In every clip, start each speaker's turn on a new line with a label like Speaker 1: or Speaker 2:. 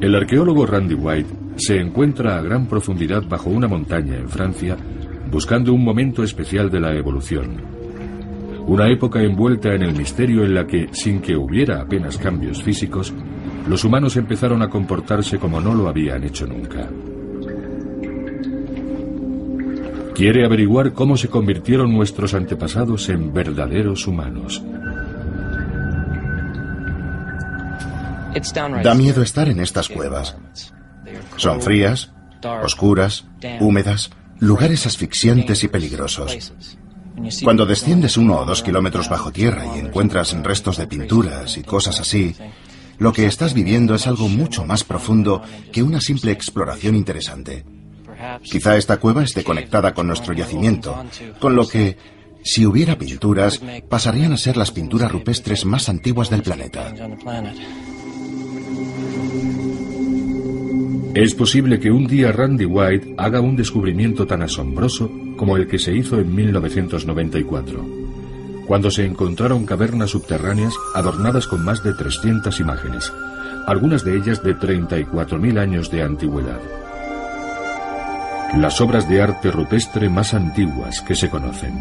Speaker 1: El arqueólogo Randy White se encuentra a gran profundidad bajo una montaña en Francia, buscando un momento especial de la evolución. Una época envuelta en el misterio en la que, sin que hubiera apenas cambios físicos, los humanos empezaron a comportarse como no lo habían hecho nunca. Quiere averiguar cómo se convirtieron nuestros antepasados en verdaderos humanos.
Speaker 2: Da miedo estar en estas cuevas. Son frías, oscuras, húmedas, lugares asfixiantes y peligrosos. Cuando desciendes 1 o 2 kilómetros bajo tierra y encuentras restos de pinturas y cosas así, lo que estás viviendo es algo mucho más profundo que una simple exploración interesante. Quizá esta cueva esté conectada con nuestro yacimiento, con lo que, si hubiera pinturas, pasarían a ser las pinturas rupestres más antiguas del planeta.
Speaker 1: Es posible que un día Randy White haga un descubrimiento tan asombroso como el que se hizo en 1994, cuando se encontraron cavernas subterráneas adornadas con más de 300 imágenes, algunas de ellas de 34.000 años de antigüedad. Las obras de arte rupestre más antiguas que se conocen.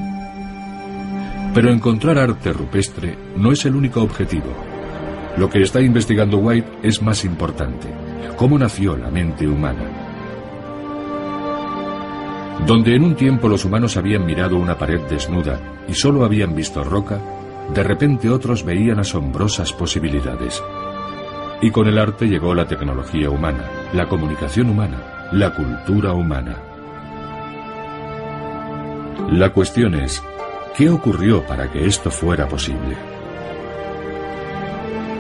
Speaker 1: Pero encontrar arte rupestre no es el único objetivo. Lo que está investigando White es más importante. ¿Cómo nació la mente humana? Donde en un tiempo los humanos habían mirado una pared desnuda y solo habían visto roca, de repente otros veían asombrosas posibilidades. Y con el arte llegó la tecnología humana, la comunicación humana, la cultura humana. La cuestión es, ¿qué ocurrió para que esto fuera posible?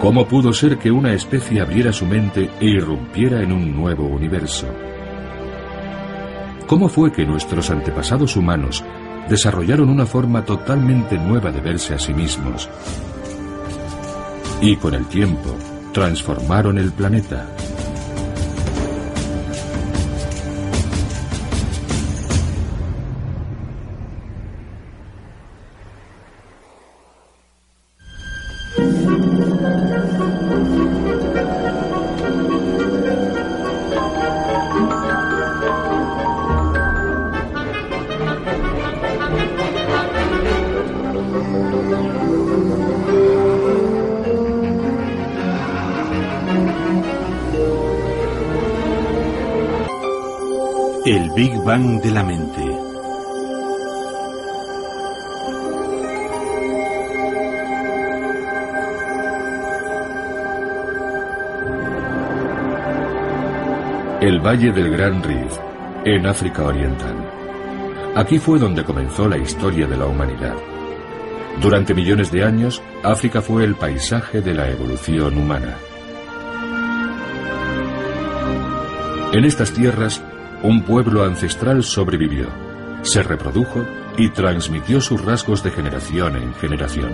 Speaker 1: ¿Cómo pudo ser que una especie abriera su mente e irrumpiera en un nuevo universo? ¿Cómo fue que nuestros antepasados humanos desarrollaron una forma totalmente nueva de verse a sí mismos? Y con el tiempo, transformaron el planeta.
Speaker 3: El Big Bang de la mente.
Speaker 1: El Valle del Gran Rift, en África Oriental. Aquí fue donde comenzó la historia de la humanidad. Durante millones de años, África fue el paisaje de la evolución humana. En estas tierras, un pueblo ancestral sobrevivió, se reprodujo y transmitió sus rasgos de generación en generación.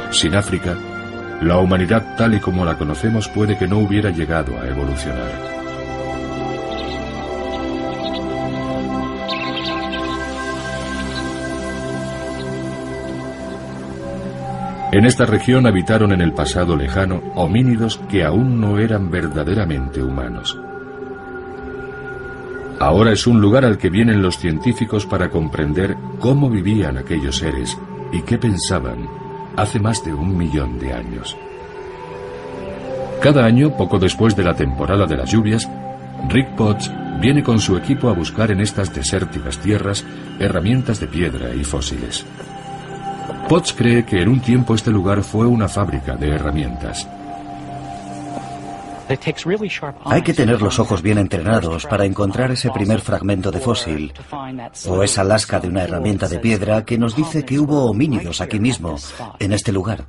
Speaker 1: Sin África, la humanidad tal y como la conocemos puede que no hubiera llegado a evolucionar. En esta región habitaron en el pasado lejano homínidos que aún no eran verdaderamente humanos. Ahora es un lugar al que vienen los científicos para comprender cómo vivían aquellos seres y qué pensaban hace más de 1 millón de años. Cada año, poco después de la temporada de las lluvias, Rick Potts viene con su equipo a buscar en estas desérticas tierras herramientas de piedra y fósiles. Potts cree que en un tiempo este lugar fue una fábrica de herramientas.
Speaker 4: Hay que tener los ojos bien entrenados para encontrar ese primer fragmento de fósil, o esa lasca de una herramienta de piedra que nos dice que hubo homínidos aquí mismo, en este lugar.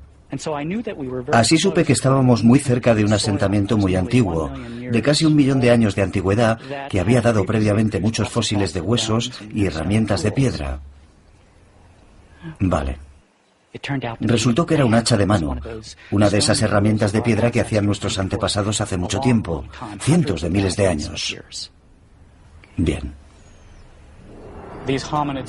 Speaker 4: Así supe que estábamos muy cerca de un asentamiento muy antiguo, de casi 1 millón de años de antigüedad, que había dado previamente muchos fósiles de huesos y herramientas de piedra. Vale. Resultó que era un hacha de mano, una de esas herramientas de piedra que hacían nuestros antepasados hace mucho tiempo, cientos de miles de años. Bien.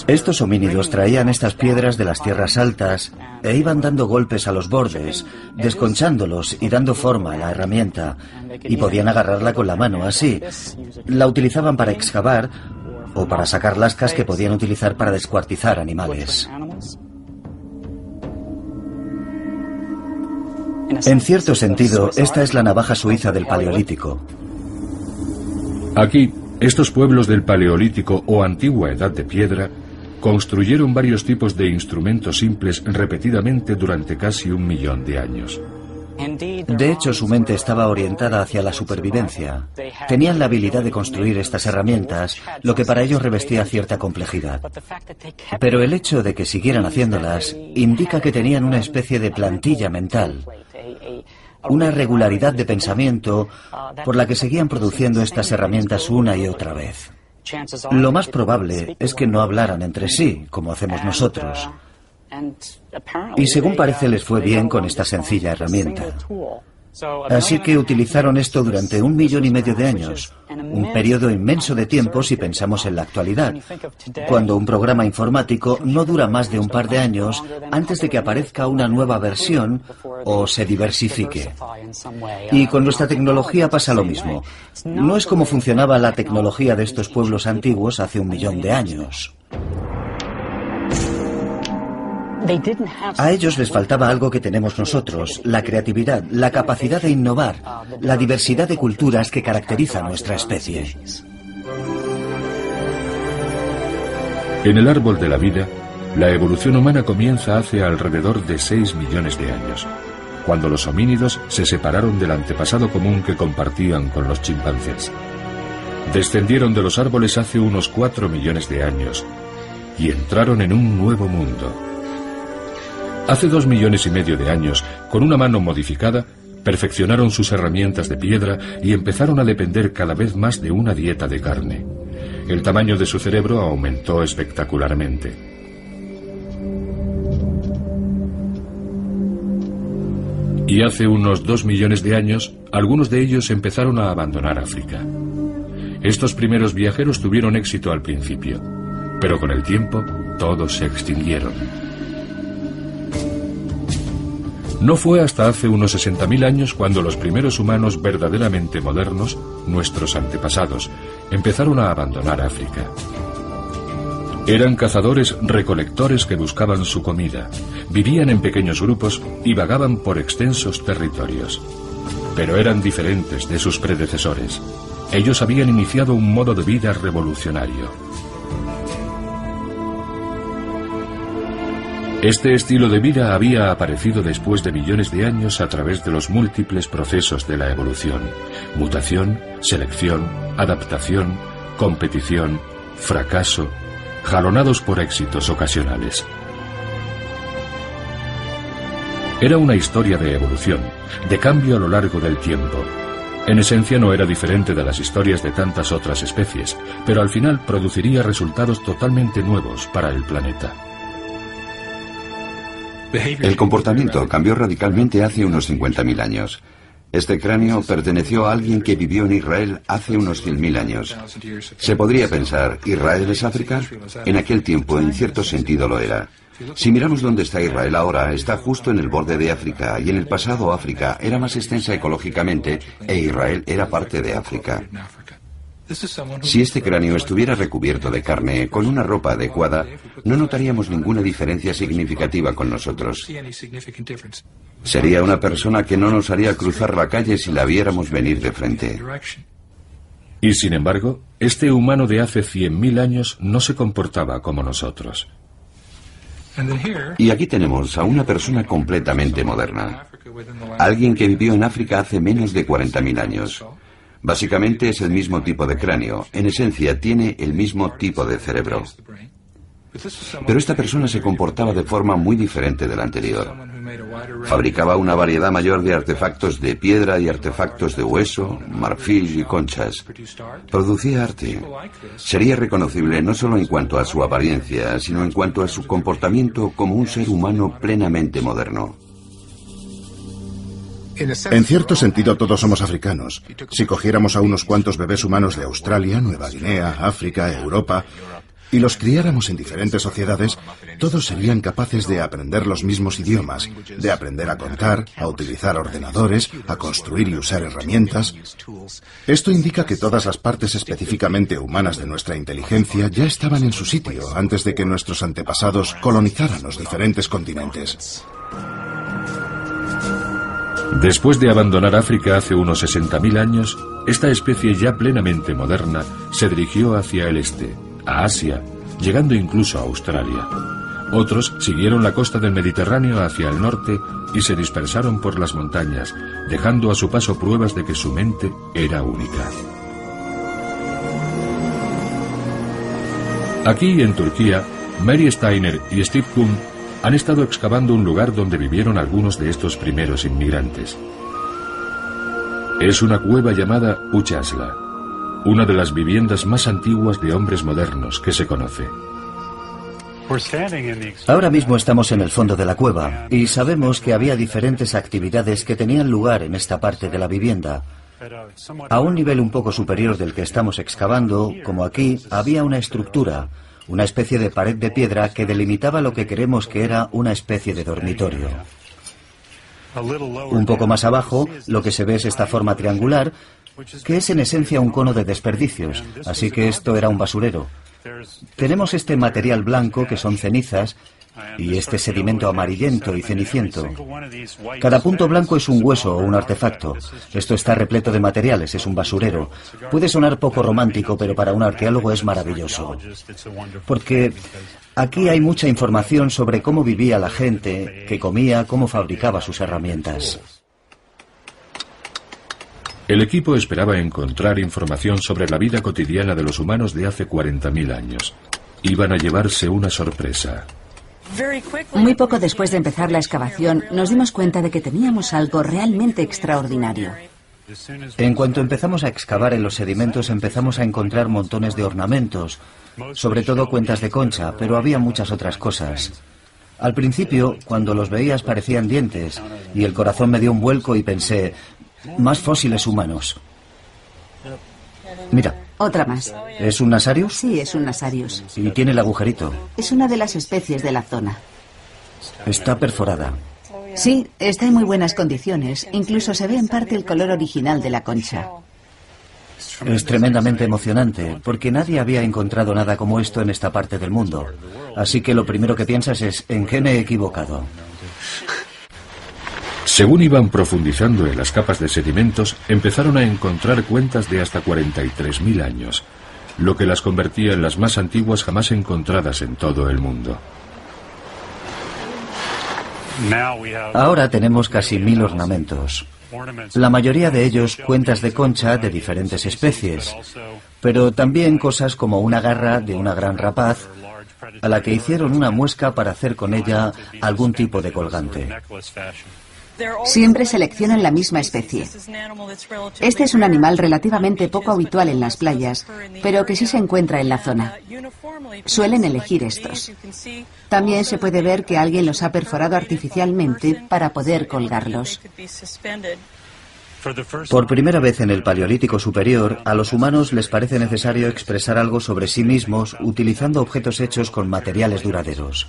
Speaker 4: Estos homínidos traían estas piedras de las tierras altas e iban dando golpes a los bordes, desconchándolos y dando forma a la herramienta, y podían agarrarla con la mano así. La utilizaban para excavar o para sacar lascas que podían utilizar para descuartizar animales. En cierto sentido, esta es la navaja suiza del Paleolítico.
Speaker 1: Aquí, estos pueblos del Paleolítico o Antigua Edad de Piedra construyeron varios tipos de instrumentos simples repetidamente durante casi 1 millón de años.
Speaker 4: De hecho, su mente estaba orientada hacia la supervivencia. Tenían la habilidad de construir estas herramientas, lo que para ellos revestía cierta complejidad. Pero el hecho de que siguieran haciéndolas indica que tenían una especie de plantilla mental, una regularidad de pensamiento por la que seguían produciendo estas herramientas una y otra vez. Lo más probable es que no hablaran entre sí, como hacemos nosotros. Y según parece les fue bien con esta sencilla herramienta. Así que utilizaron esto durante 1,5 millones de años, un periodo inmenso de tiempo si pensamos en la actualidad, cuando un programa informático no dura más de un par de años antes de que aparezca una nueva versión o se diversifique. Y con nuestra tecnología pasa lo mismo. No es como funcionaba la tecnología de estos pueblos antiguos hace 1 millón de años. A ellos les faltaba algo que tenemos nosotros, la creatividad, la capacidad de innovar, la diversidad de culturas que caracteriza a nuestra especie.
Speaker 1: En el árbol de la vida, la evolución humana comienza hace alrededor de 6 millones de años, cuando los homínidos se separaron del antepasado común que compartían con los chimpancés. Descendieron de los árboles hace unos 4 millones de años y entraron en un nuevo mundo. Hace 2,5 millones de años, con una mano modificada, perfeccionaron sus herramientas de piedra y empezaron a depender cada vez más de una dieta de carne. El tamaño de su cerebro aumentó espectacularmente. Y hace unos 2 millones de años, algunos de ellos empezaron a abandonar África. Estos primeros viajeros tuvieron éxito al principio, pero con el tiempo todos se extinguieron. No fue hasta hace unos 60.000 años cuando los primeros humanos verdaderamente modernos, nuestros antepasados, empezaron a abandonar África. Eran cazadores-recolectores que buscaban su comida, vivían en pequeños grupos y vagaban por extensos territorios. Pero eran diferentes de sus predecesores. Ellos habían iniciado un modo de vida revolucionario. Este estilo de vida había aparecido después de millones de años a través de los múltiples procesos de la evolución: mutación, selección, adaptación, competición, fracaso, jalonados por éxitos ocasionales. Era una historia de evolución, de cambio a lo largo del tiempo. En esencia no era diferente de las historias de tantas otras especies, pero al final produciría resultados totalmente nuevos para el planeta.
Speaker 5: El comportamiento cambió radicalmente hace unos 50.000 años. Este cráneo perteneció a alguien que vivió en Israel hace unos 100.000 años. Se podría pensar, ¿Israel es África? En aquel tiempo, en cierto sentido, lo era. Si miramos dónde está Israel ahora, está justo en el borde de África, y en el pasado África era más extensa ecológicamente, e Israel era parte de África. Si este cráneo estuviera recubierto de carne, con una ropa adecuada, no notaríamos ninguna diferencia significativa con nosotros. Sería una persona que no nos haría cruzar la calle si la viéramos venir de frente.
Speaker 1: Y sin embargo, este humano de hace 100.000 años no se comportaba como nosotros.
Speaker 5: Y aquí tenemos a una persona completamente moderna. Alguien que vivió en África hace menos de 40.000 años. Básicamente es el mismo tipo de cráneo, en esencia tiene el mismo tipo de cerebro. Pero esta persona se comportaba de forma muy diferente de la anterior. Fabricaba una variedad mayor de artefactos de piedra y artefactos de hueso, marfil y conchas. Producía arte. Sería reconocible no solo en cuanto a su apariencia, sino en cuanto a su comportamiento como un ser humano plenamente moderno.
Speaker 2: En cierto sentido, todos somos africanos. Si cogiéramos a unos cuantos bebés humanos de Australia, Nueva Guinea, África, Europa, y los criáramos en diferentes sociedades, todos serían capaces de aprender los mismos idiomas, de aprender a contar, a utilizar ordenadores, a construir y usar herramientas. Esto indica que todas las partes específicamente humanas de nuestra inteligencia ya estaban en su sitio antes de que nuestros antepasados colonizaran los diferentes continentes.
Speaker 1: Después de abandonar África hace unos 60.000 años, esta especie ya plenamente moderna se dirigió hacia el este, a Asia, llegando incluso a Australia. Otros siguieron la costa del Mediterráneo hacia el norte y se dispersaron por las montañas, dejando a su paso pruebas de que su mente era única. Aquí, en Turquía, Mary Steiner y Steve Kuhn han estado excavando un lugar donde vivieron algunos de estos primeros inmigrantes. Es una cueva llamada Uchasla, una de las viviendas más antiguas de hombres modernos que se conoce.
Speaker 4: Ahora mismo estamos en el fondo de la cueva y sabemos que había diferentes actividades que tenían lugar en esta parte de la vivienda. A un nivel un poco superior del que estamos excavando, como aquí, había una estructura, una especie de pared de piedra que delimitaba lo que creemos que era una especie de dormitorio. Un poco más abajo, lo que se ve es esta forma triangular, que es en esencia un cono de desperdicios, así que esto era un basurero. Tenemos este material blanco, que son cenizas, y este sedimento amarillento y ceniciento. Cada punto blanco es un hueso o un artefacto. Esto está repleto de materiales, es un basurero. Puede sonar poco romántico, pero para un arqueólogo es maravilloso. Porque aquí hay mucha información sobre cómo vivía la gente, qué comía, cómo fabricaba sus herramientas.
Speaker 1: El equipo esperaba encontrar información sobre la vida cotidiana de los humanos de hace 40.000 años. Iban a llevarse una sorpresa.
Speaker 6: Muy poco después de empezar la excavación, nos dimos cuenta de que teníamos algo realmente extraordinario.
Speaker 4: En cuanto empezamos a excavar en los sedimentos, empezamos a encontrar montones de ornamentos, sobre todo cuentas de concha, pero había muchas otras cosas. Al principio, cuando los veías parecían dientes, y el corazón me dio un vuelco y pensé, más fósiles humanos. Mira.
Speaker 6: Otra más.
Speaker 4: ¿Es un Nasarius?
Speaker 6: Sí, es un Nasarius.
Speaker 4: Y tiene el agujerito.
Speaker 6: Es una de las especies de la zona.
Speaker 4: Está perforada.
Speaker 6: Sí, está en muy buenas condiciones. Incluso se ve en parte el color original de la concha.
Speaker 4: Es tremendamente emocionante, porque nadie había encontrado nada como esto en esta parte del mundo. Así que lo primero que piensas es, ¿en qué me he equivocado?
Speaker 1: Según iban profundizando en las capas de sedimentos, empezaron a encontrar cuentas de hasta 43.000 años, lo que las convertía en las más antiguas jamás encontradas en todo el mundo.
Speaker 4: Ahora tenemos casi 1.000 ornamentos. La mayoría de ellos cuentas de concha de diferentes especies, pero también cosas como una garra de una gran rapaz, a la que hicieron una muesca para hacer con ella algún tipo de colgante.
Speaker 6: Siempre seleccionan la misma especie. Este es un animal relativamente poco habitual en las playas, pero que sí se encuentra en la zona. Suelen elegir estos. También se puede ver que alguien los ha perforado artificialmente para poder colgarlos.
Speaker 4: Por primera vez en el Paleolítico Superior, a los humanos les parece necesario expresar algo sobre sí mismos utilizando objetos hechos con materiales duraderos.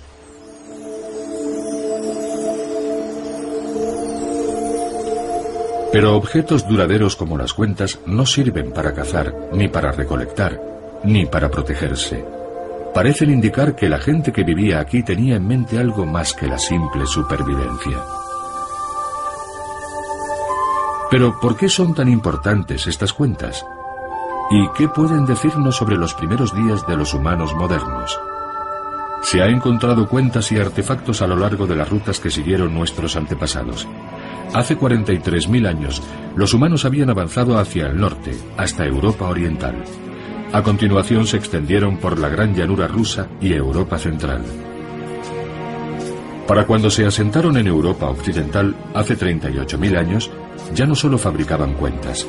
Speaker 1: Pero objetos duraderos como las cuentas no sirven para cazar, ni para recolectar, ni para protegerse. Parecen indicar que la gente que vivía aquí tenía en mente algo más que la simple supervivencia. Pero ¿por qué son tan importantes estas cuentas? ¿Y qué pueden decirnos sobre los primeros días de los humanos modernos? Se ha encontrado cuentas y artefactos a lo largo de las rutas que siguieron nuestros antepasados. Hace 43.000 años, los humanos habían avanzado hacia el norte, hasta Europa Oriental. A continuación se extendieron por la gran llanura rusa y Europa Central. Para cuando se asentaron en Europa Occidental, hace 38.000 años, ya no solo fabricaban cuentas,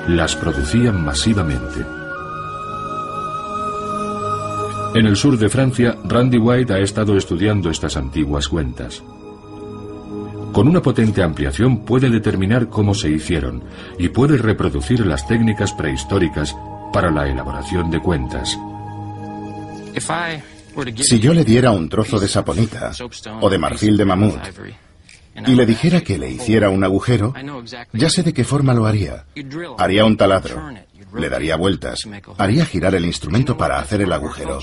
Speaker 1: las producían masivamente. En el sur de Francia, Randy White ha estado estudiando estas antiguas cuentas. Con una potente ampliación puede determinar cómo se hicieron y puede reproducir las técnicas prehistóricas para la elaboración de cuentas.
Speaker 2: Si yo le diera un trozo de saponita o de marfil de mamut y le dijera que le hiciera un agujero, ya sé de qué forma lo haría. Haría un taladro, le daría vueltas, haría girar el instrumento para hacer el agujero.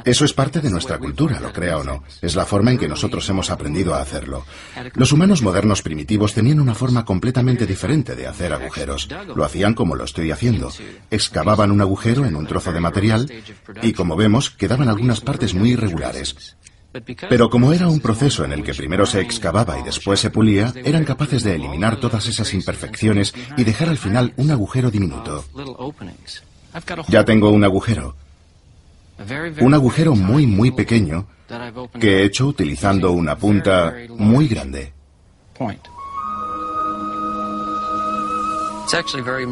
Speaker 2: Eso es parte de nuestra cultura, lo crea o no. Es la forma en que nosotros hemos aprendido a hacerlo. Los humanos modernos primitivos tenían una forma completamente diferente de hacer agujeros. Lo hacían como lo estoy haciendo. Excavaban un agujero en un trozo de material y, como vemos, quedaban algunas partes muy irregulares. Pero como era un proceso en el que primero se excavaba y después se pulía, eran capaces de eliminar todas esas imperfecciones y dejar al final un agujero diminuto. Ya tengo un agujero muy pequeño que he hecho utilizando una punta muy grande.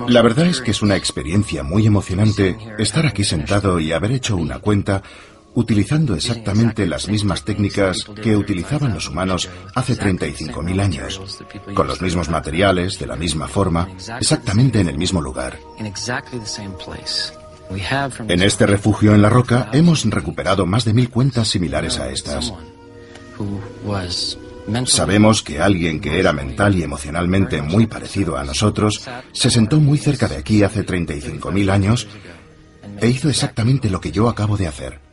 Speaker 2: La verdad es que es una experiencia muy emocionante estar aquí sentado y haber hecho una cuenta utilizando exactamente las mismas técnicas que utilizaban los humanos hace 35.000 años, con los mismos materiales, de la misma forma, exactamente en el mismo lugar. En este refugio en la roca hemos recuperado más de 1000 cuentas similares a estas. Sabemos que alguien que era mental y emocionalmente muy parecido a nosotros se sentó muy cerca de aquí hace 35.000 años e hizo exactamente lo que yo acabo de hacer.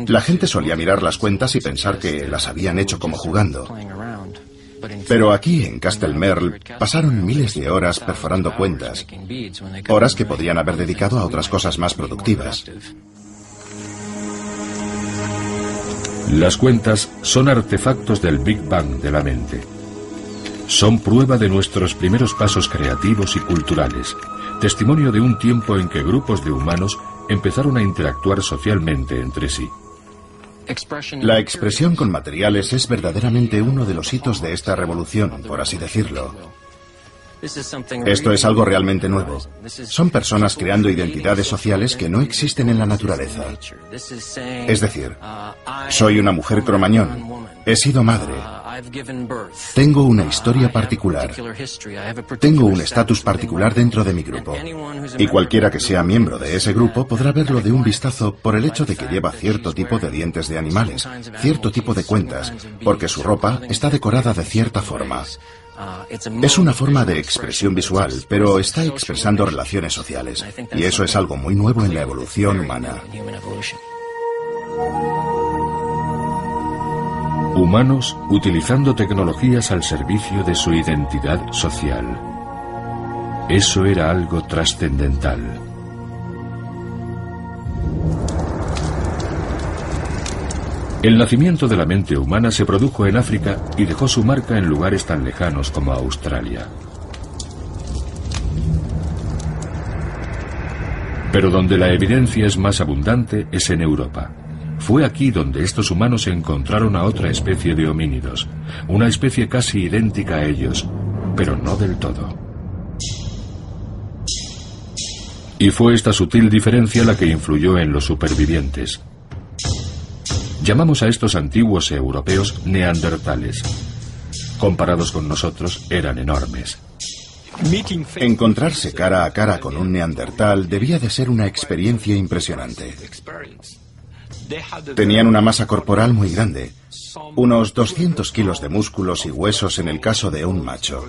Speaker 2: La gente solía mirar las cuentas y pensar que las habían hecho como jugando. Pero aquí, en Castle Merle, pasaron miles de horas perforando cuentas, horas que podrían haber dedicado a otras cosas más productivas.
Speaker 1: Las cuentas son artefactos del Big Bang de la mente. Son prueba de nuestros primeros pasos creativos y culturales, testimonio de un tiempo en que grupos de humanos empezaron a interactuar socialmente entre sí.
Speaker 2: La expresión con materiales es verdaderamente uno de los hitos de esta revolución, por así decirlo. Esto es algo realmente nuevo. Son personas creando identidades sociales que no existen en la naturaleza. Es decir, soy una mujer cromañón, he sido madre, tengo una historia particular, tengo un estatus particular dentro de mi grupo. Y cualquiera que sea miembro de ese grupo podrá verlo de un vistazo por el hecho de que lleva cierto tipo de dientes de animales, cierto tipo de cuentas, porque su ropa está decorada de cierta forma. Es una forma de expresión visual, pero está expresando relaciones sociales, y eso es algo muy nuevo en la evolución humana.
Speaker 1: Humanos utilizando tecnologías al servicio de su identidad social. Eso era algo trascendental. El nacimiento de la mente humana se produjo en África y dejó su marca en lugares tan lejanos como Australia. Pero donde la evidencia es más abundante es en Europa. Fue aquí donde estos humanos encontraron a otra especie de homínidos, una especie casi idéntica a ellos, pero no del todo. Y fue esta sutil diferencia la que influyó en los supervivientes. Llamamos a estos antiguos europeos neandertales. Comparados con nosotros, eran enormes.
Speaker 2: Encontrarse cara a cara con un neandertal debía de ser una experiencia impresionante. Tenían una masa corporal muy grande, unos 200 kilos de músculos y huesos en el caso de un macho.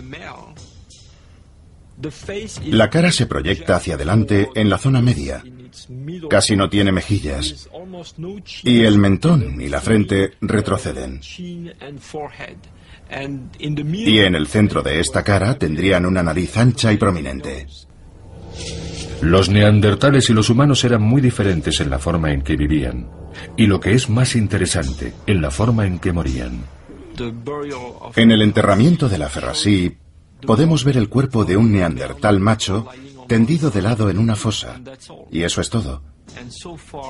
Speaker 2: La cara se proyecta hacia adelante en la zona media, casi no tiene mejillas, y el mentón y la frente retroceden. Y en el centro de esta cara tendrían una nariz ancha y prominente.
Speaker 1: Los neandertales y los humanos eran muy diferentes en la forma en que vivían, y lo que es más interesante, en la forma en que morían.
Speaker 2: En el enterramiento de la Ferrasí podemos ver el cuerpo de un neandertal macho tendido de lado en una fosa, y eso es todo.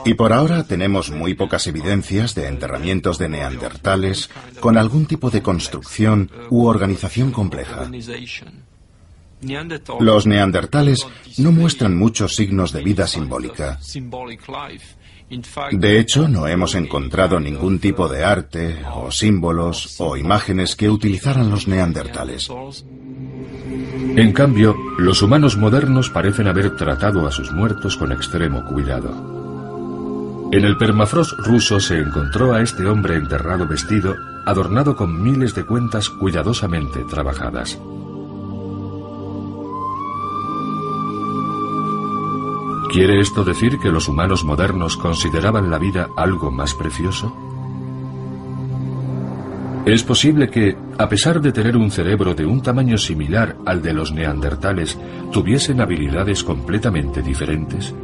Speaker 2: Y por ahora tenemos muy pocas evidencias de enterramientos de neandertales con algún tipo de construcción u organización compleja. Los neandertales no muestran muchos signos de vida simbólica. De hecho, no hemos encontrado ningún tipo de arte, o símbolos, o imágenes que utilizaran los neandertales.
Speaker 1: En cambio, los humanos modernos parecen haber tratado a sus muertos con extremo cuidado. En el permafrost ruso se encontró a este hombre enterrado vestido, adornado con miles de cuentas cuidadosamente trabajadas. ¿Quiere esto decir que los humanos modernos consideraban la vida algo más precioso? ¿Es posible que, a pesar de tener un cerebro de un tamaño similar al de los neandertales, tuviesen habilidades completamente diferentes?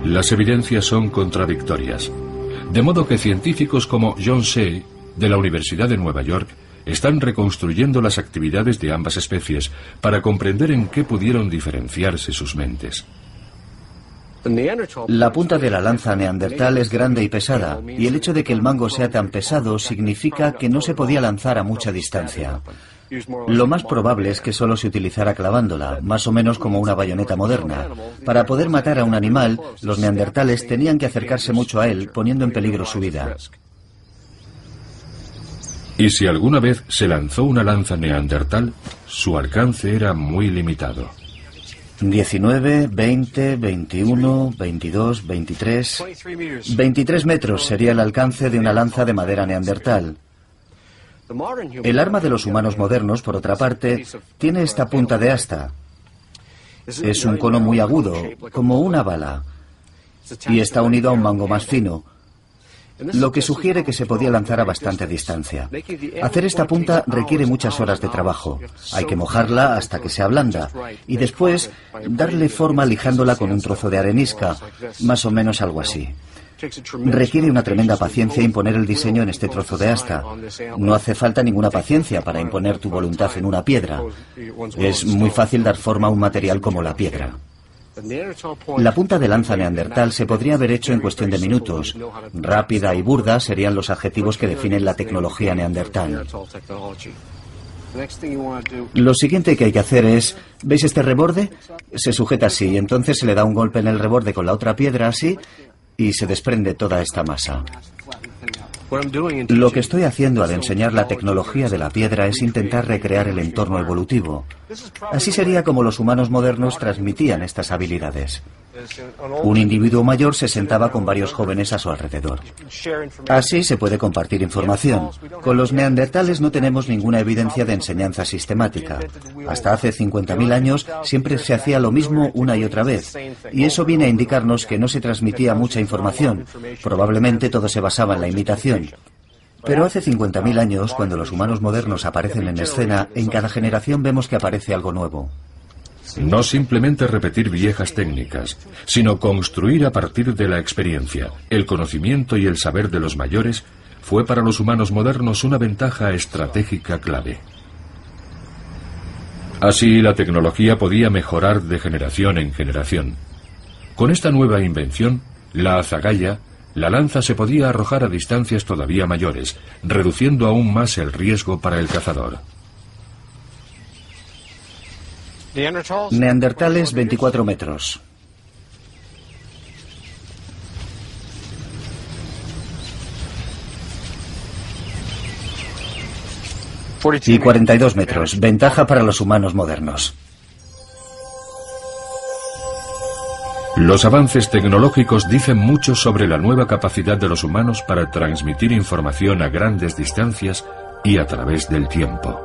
Speaker 1: Las evidencias son contradictorias, de modo que científicos como John Shea, de la Universidad de Nueva York, están reconstruyendo las actividades de ambas especies para comprender en qué pudieron diferenciarse sus mentes.
Speaker 4: La punta de la lanza neandertal es grande y pesada, y el hecho de que el mango sea tan pesado significa que no se podía lanzar a mucha distancia. Lo más probable es que solo se utilizara clavándola, más o menos como una bayoneta moderna. Para poder matar a un animal, los neandertales tenían que acercarse mucho a él, poniendo en peligro su vida.
Speaker 1: Y si alguna vez se lanzó una lanza neandertal, su alcance era muy limitado.
Speaker 4: 19, 20, 21, 22, 23... 23 metros sería el alcance de una lanza de madera neandertal. El arma de los humanos modernos, por otra parte, tiene esta punta de asta. Es un cono muy agudo, como una bala, y está unido a un mango más fino, lo que sugiere que se podía lanzar a bastante distancia. Hacer esta punta requiere muchas horas de trabajo. Hay que mojarla hasta que se ablanda y después darle forma lijándola con un trozo de arenisca, más o menos algo así. Requiere una tremenda paciencia imponer el diseño en este trozo de asta. No hace falta ninguna paciencia para imponer tu voluntad en una piedra. Es muy fácil dar forma a un material como la piedra. La punta de lanza neandertal se podría haber hecho en cuestión de minutos. Rápida y burda serían los adjetivos que definen la tecnología neandertal. Lo siguiente que hay que hacer es... ¿Veis este reborde? Se sujeta así y entonces se le da un golpe en el reborde con la otra piedra así y se desprende toda esta masa. Lo que estoy haciendo al enseñar la tecnología de la piedra es intentar recrear el entorno evolutivo. Así sería como los humanos modernos transmitían estas habilidades. Un individuo mayor se sentaba con varios jóvenes a su alrededor. Así se puede compartir información. Con los neandertales no tenemos ninguna evidencia de enseñanza sistemática. Hasta hace 50.000 años siempre se hacía lo mismo una y otra vez. Y eso viene a indicarnos que no se transmitía mucha información. Probablemente todo se basaba en la imitación. Pero hace 50.000 años, cuando los humanos modernos aparecen en escena, en cada generación vemos que aparece algo nuevo.
Speaker 1: No simplemente repetir viejas técnicas, sino construir a partir de la experiencia. El conocimiento y el saber de los mayores fue para los humanos modernos una ventaja estratégica clave. Así, la tecnología podía mejorar de generación en generación. Con esta nueva invención, la azagaya, la lanza se podía arrojar a distancias todavía mayores, reduciendo aún más el riesgo para el cazador.
Speaker 4: Neandertales, 24 metros. Y 42 metros. Ventaja para los humanos modernos.
Speaker 1: Los avances tecnológicos dicen mucho sobre la nueva capacidad de los humanos para transmitir información a grandes distancias y a través del tiempo.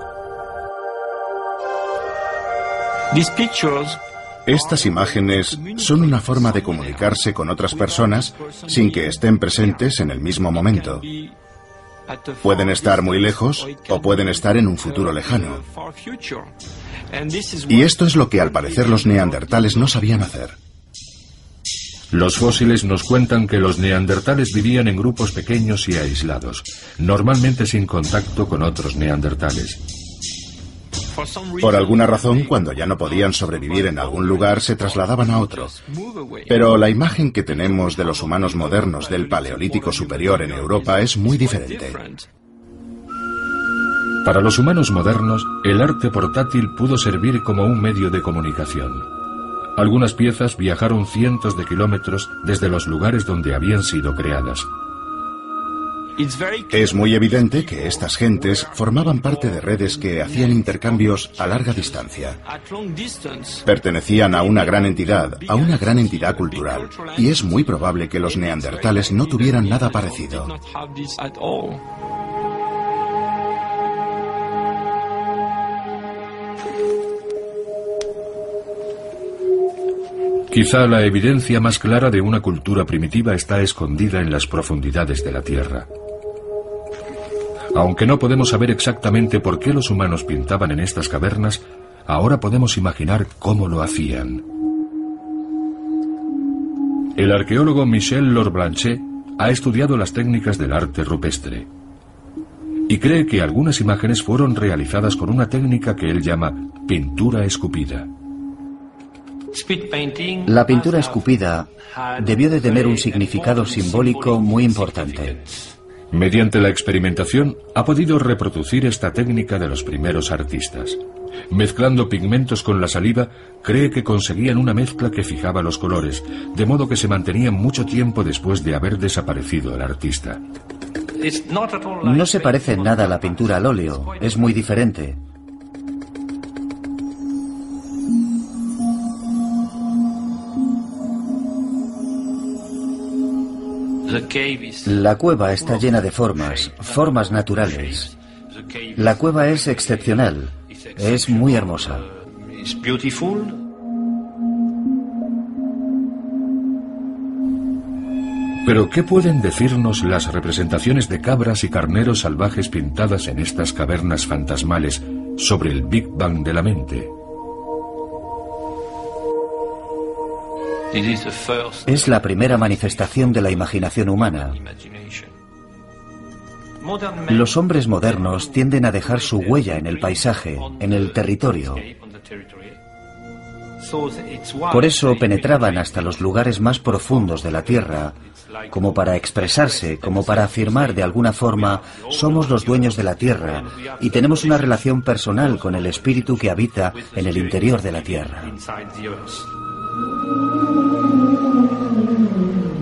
Speaker 2: Estas imágenes son una forma de comunicarse con otras personas sin que estén presentes en el mismo momento. Pueden estar muy lejos o pueden estar en un futuro lejano. Y esto es lo que al parecer los neandertales no sabían hacer.
Speaker 1: Los fósiles nos cuentan que los neandertales vivían en grupos pequeños y aislados, normalmente sin contacto con otros neandertales.
Speaker 2: Por alguna razón, cuando ya no podían sobrevivir en algún lugar, se trasladaban a otro. Pero la imagen que tenemos de los humanos modernos del Paleolítico Superior en Europa es muy diferente.
Speaker 1: Para los humanos modernos, el arte portátil pudo servir como un medio de comunicación. Algunas piezas viajaron cientos de kilómetros desde los lugares donde habían sido creadas.
Speaker 2: Es muy evidente que estas gentes formaban parte de redes que hacían intercambios a larga distancia. Pertenecían a una gran entidad cultural, y es muy probable que los neandertales no tuvieran nada parecido.
Speaker 1: Quizá la evidencia más clara de una cultura primitiva está escondida en las profundidades de la Tierra. Aunque no podemos saber exactamente por qué los humanos pintaban en estas cavernas, ahora podemos imaginar cómo lo hacían. El arqueólogo Michel Lorblanchet ha estudiado las técnicas del arte rupestre y cree que algunas imágenes fueron realizadas con una técnica que él llama pintura escupida.
Speaker 4: La pintura escupida debió de tener un significado simbólico muy importante.
Speaker 1: Mediante la experimentación ha podido reproducir esta técnica de los primeros artistas. Mezclando pigmentos con la saliva, cree que conseguían una mezcla que fijaba los colores, de modo que se mantenían mucho tiempo después de haber desaparecido el artista.
Speaker 4: No se parece en nada a la pintura al óleo, es muy diferente. La cueva está llena de formas naturales. La cueva es excepcional, es muy hermosa.
Speaker 1: Pero ¿qué pueden decirnos las representaciones de cabras y carneros salvajes pintadas en estas cavernas fantasmales sobre el Big Bang de la mente?
Speaker 4: Es la primera manifestación de la imaginación humana. Los hombres modernos tienden a dejar su huella en el paisaje, en el territorio. Por eso penetraban hasta los lugares más profundos de la Tierra, como para expresarse, como para afirmar de alguna forma, somos los dueños de la Tierra y tenemos una relación personal con el espíritu que habita en el interior de la Tierra.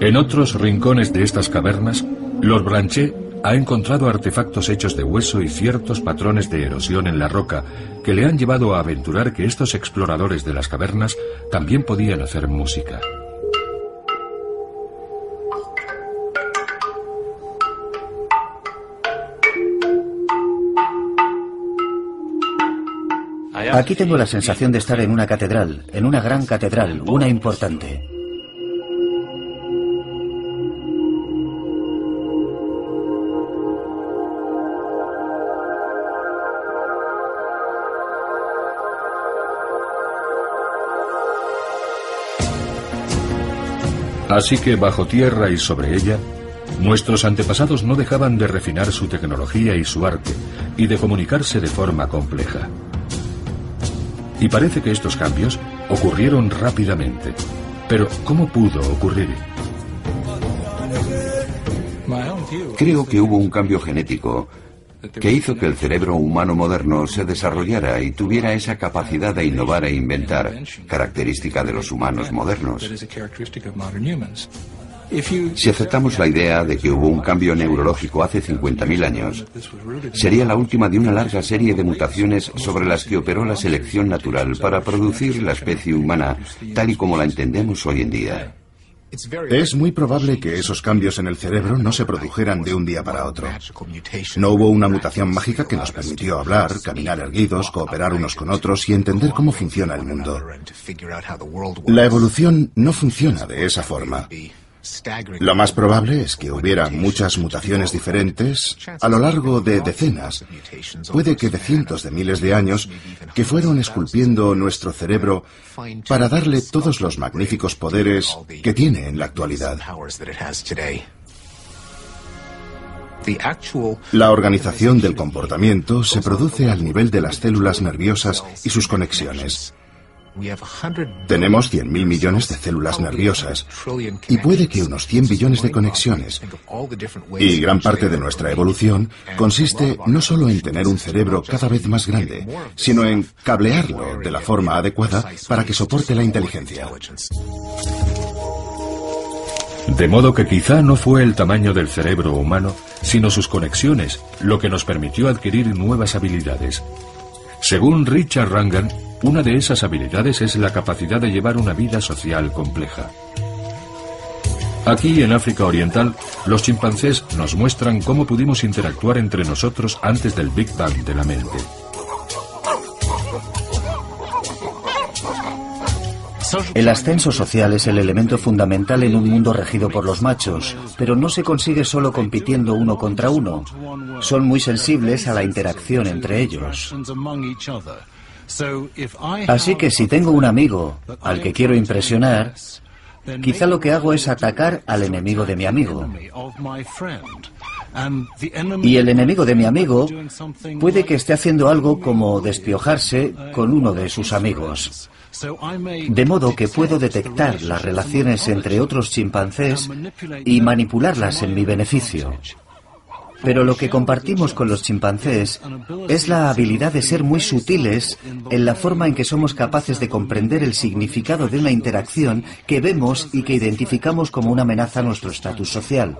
Speaker 1: En otros rincones de estas cavernas, Lorblanchet ha encontrado artefactos hechos de hueso y ciertos patrones de erosión en la roca que le han llevado a aventurar que estos exploradores de las cavernas también podían hacer música.
Speaker 4: Aquí tengo la sensación de estar en una catedral, en una gran catedral, una importante.
Speaker 1: Así que bajo tierra y sobre ella, nuestros antepasados no dejaban de refinar su tecnología y su arte, y de comunicarse de forma compleja. Y parece que estos cambios ocurrieron rápidamente. Pero, ¿cómo pudo ocurrir?
Speaker 5: Creo que hubo un cambio genético que hizo que el cerebro humano moderno se desarrollara y tuviera esa capacidad de innovar e inventar, característica de los humanos modernos. Si aceptamos la idea de que hubo un cambio neurológico hace 50.000 años, sería la última de una larga serie de mutaciones sobre las que operó la selección natural para producir la especie humana tal y como la entendemos hoy en día.
Speaker 2: Es muy probable que esos cambios en el cerebro no se produjeran de un día para otro. No hubo una mutación mágica que nos permitió hablar, caminar erguidos, cooperar unos con otros y entender cómo funciona el mundo. La evolución no funciona de esa forma. Lo más probable es que hubiera muchas mutaciones diferentes a lo largo de decenas, puede que de cientos de miles de años, que fueron esculpiendo nuestro cerebro para darle todos los magníficos poderes que tiene en la actualidad. La organización del comportamiento se produce al nivel de las células nerviosas y sus conexiones. Tenemos 100.000 millones de células nerviosas y puede que unos 100 billones de conexiones. Y gran parte de nuestra evolución consiste no solo en tener un cerebro cada vez más grande, sino en cablearlo de la forma adecuada para que soporte la inteligencia.
Speaker 1: De modo que quizá no fue el tamaño del cerebro humano, sino sus conexiones, lo que nos permitió adquirir nuevas habilidades. Según Richard Rangan, una de esas habilidades es la capacidad de llevar una vida social compleja. Aquí, en África Oriental, los chimpancés nos muestran cómo pudimos interactuar entre nosotros antes del Big Bang de la mente.
Speaker 4: El ascenso social es el elemento fundamental en un mundo regido por los machos, pero no se consigue solo compitiendo uno contra uno. Son muy sensibles a la interacción entre ellos. Así que si tengo un amigo al que quiero impresionar, quizá lo que hago es atacar al enemigo de mi amigo. Y el enemigo de mi amigo puede que esté haciendo algo como despiojarse con uno de sus amigos. De modo que puedo detectar las relaciones entre otros chimpancés y manipularlas en mi beneficio. Pero lo que compartimos con los chimpancés es la habilidad de ser muy sutiles en la forma en que somos capaces de comprender el significado de una interacción que vemos y que identificamos como una amenaza a nuestro estatus social.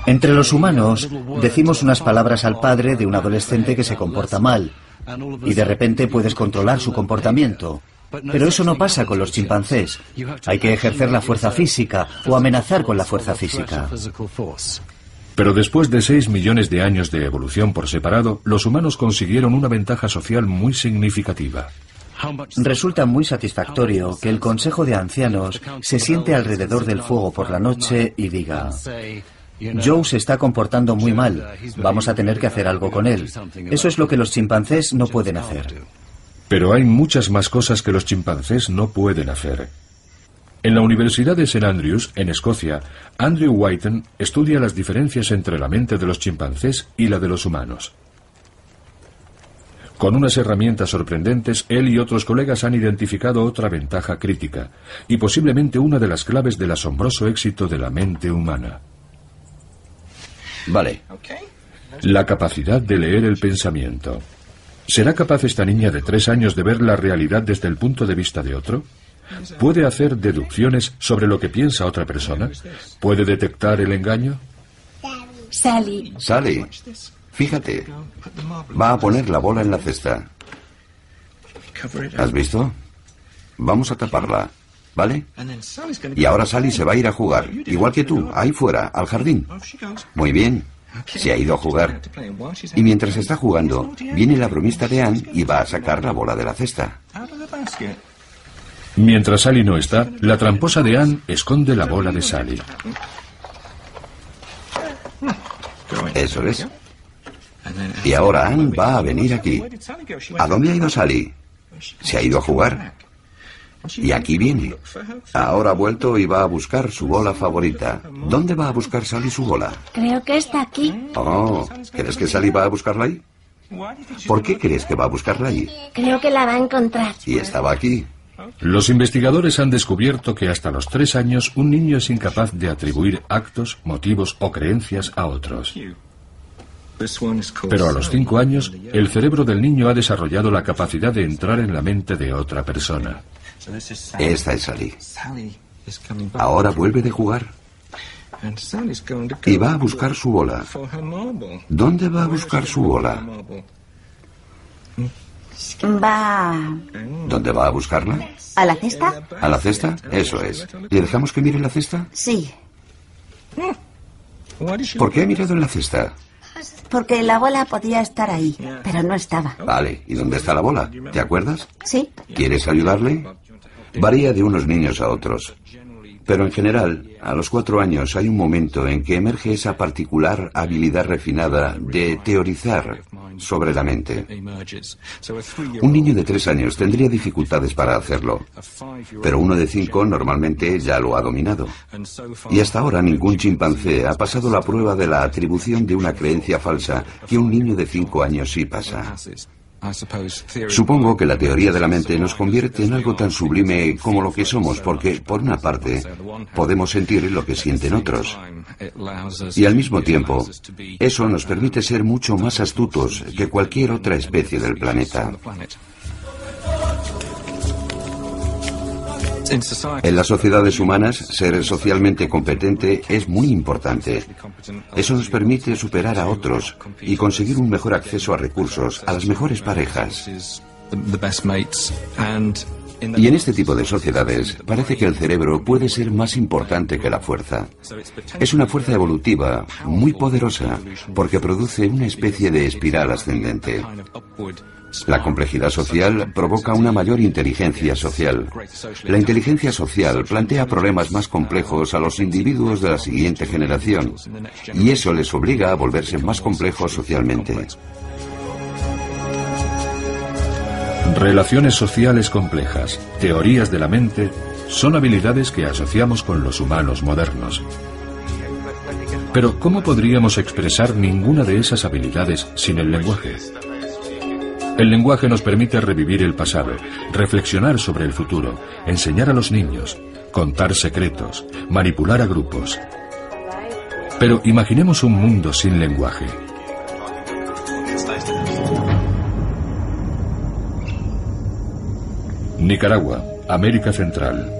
Speaker 4: Entre los humanos, decimos unas palabras al padre de un adolescente que se comporta mal, y de repente puedes controlar su comportamiento. Pero eso no pasa con los chimpancés. Hay que ejercer la fuerza física o amenazar con la fuerza física.
Speaker 1: Pero después de 6 millones de años de evolución por separado, los humanos consiguieron una ventaja social muy significativa.
Speaker 4: Resulta muy satisfactorio que el Consejo de Ancianos se siente alrededor del fuego por la noche y diga: Joe se está comportando muy mal, vamos a tener que hacer algo con él. Eso es lo que los chimpancés no pueden hacer.
Speaker 1: Pero hay muchas más cosas que los chimpancés no pueden hacer. En la Universidad de St. Andrews, en Escocia, Andrew Whiten estudia las diferencias entre la mente de los chimpancés y la de los humanos. Con unas herramientas sorprendentes, él y otros colegas han identificado otra ventaja crítica, y posiblemente una de las claves del asombroso éxito de la mente humana.
Speaker 5: Vale.
Speaker 1: La capacidad de leer el pensamiento. ¿Será capaz esta niña de 3 años de ver la realidad desde el punto de vista de otro? ¿Puede hacer deducciones sobre lo que piensa otra persona? ¿Puede detectar el engaño?
Speaker 7: Sally.
Speaker 5: Sally, fíjate. Va a poner la bola en la cesta. ¿Has visto? Vamos a taparla, ¿vale? Y ahora Sally se va a ir a jugar, igual que tú, ahí fuera, al jardín. Muy bien. Se ha ido a jugar. Y mientras está jugando, viene la bromista de Anne y va a sacar la bola de la cesta.
Speaker 1: Mientras Sally no está, la tramposa de Anne esconde la bola de Sally.
Speaker 5: Eso es. Y ahora Anne va a venir aquí. ¿A dónde ha ido Sally? Se ha ido a jugar. Y aquí viene. Ahora ha vuelto y va a buscar su bola favorita. ¿Dónde va a buscar Sally su bola?
Speaker 7: Creo que está aquí.
Speaker 5: Oh, ¿crees que Sally va a buscarla ahí? ¿Por qué crees que va a buscarla allí?
Speaker 7: Creo que la va a encontrar.
Speaker 5: Y estaba aquí.
Speaker 1: Los investigadores han descubierto que hasta los 3 años un niño es incapaz de atribuir actos, motivos o creencias a otros. Pero a los 5 años, el cerebro del niño ha desarrollado la capacidad de entrar en la mente de otra persona.
Speaker 5: Esta es Sally. Ahora vuelve de jugar. Y va a buscar su bola. ¿Dónde va a buscar su bola? ¿Dónde va a buscarla?
Speaker 6: ¿A la cesta?
Speaker 5: ¿A la cesta? Eso es. ¿Le dejamos que mire la cesta?
Speaker 6: Sí,
Speaker 5: ¿Por qué ha mirado en la cesta?
Speaker 6: porque la bola podía estar ahí, pero no estaba.
Speaker 5: Vale, ¿y dónde está la bola? ¿Te acuerdas?
Speaker 6: Sí,
Speaker 5: ¿Quieres ayudarle? Varía de unos niños a otros. Pero en general, a los 4 años hay un momento en que emerge esa particular habilidad refinada de teorizar sobre la mente. Un niño de 3 años tendría dificultades para hacerlo, pero uno de 5 normalmente ya lo ha dominado. Y hasta ahora ningún chimpancé ha pasado la prueba de la atribución de una creencia falsa que un niño de 5 años sí pasa. Supongo que la teoría de la mente nos convierte en algo tan sublime como lo que somos, porque, por una parte, podemos sentir lo que sienten otros. Y al mismo tiempo, eso nos permite ser mucho más astutos que cualquier otra especie del planeta. En las sociedades humanas, ser socialmente competente es muy importante. Eso nos permite superar a otros y conseguir un mejor acceso a recursos, a las mejores parejas. Y en este tipo de sociedades parece que el cerebro puede ser más importante que la fuerza. Es una fuerza evolutiva muy poderosa porque produce una especie de espiral ascendente. La complejidad social provoca una mayor inteligencia social. La inteligencia social plantea problemas más complejos a los individuos de la siguiente generación, y eso les obliga a volverse más complejos socialmente.
Speaker 1: Relaciones sociales complejas, teorías de la mente, son habilidades que asociamos con los humanos modernos. Pero ¿cómo podríamos expresar ninguna de esas habilidades sin el lenguaje? El lenguaje nos permite revivir el pasado, reflexionar sobre el futuro, enseñar a los niños, contar secretos, manipular a grupos. Pero imaginemos un mundo sin lenguaje. Nicaragua, América Central.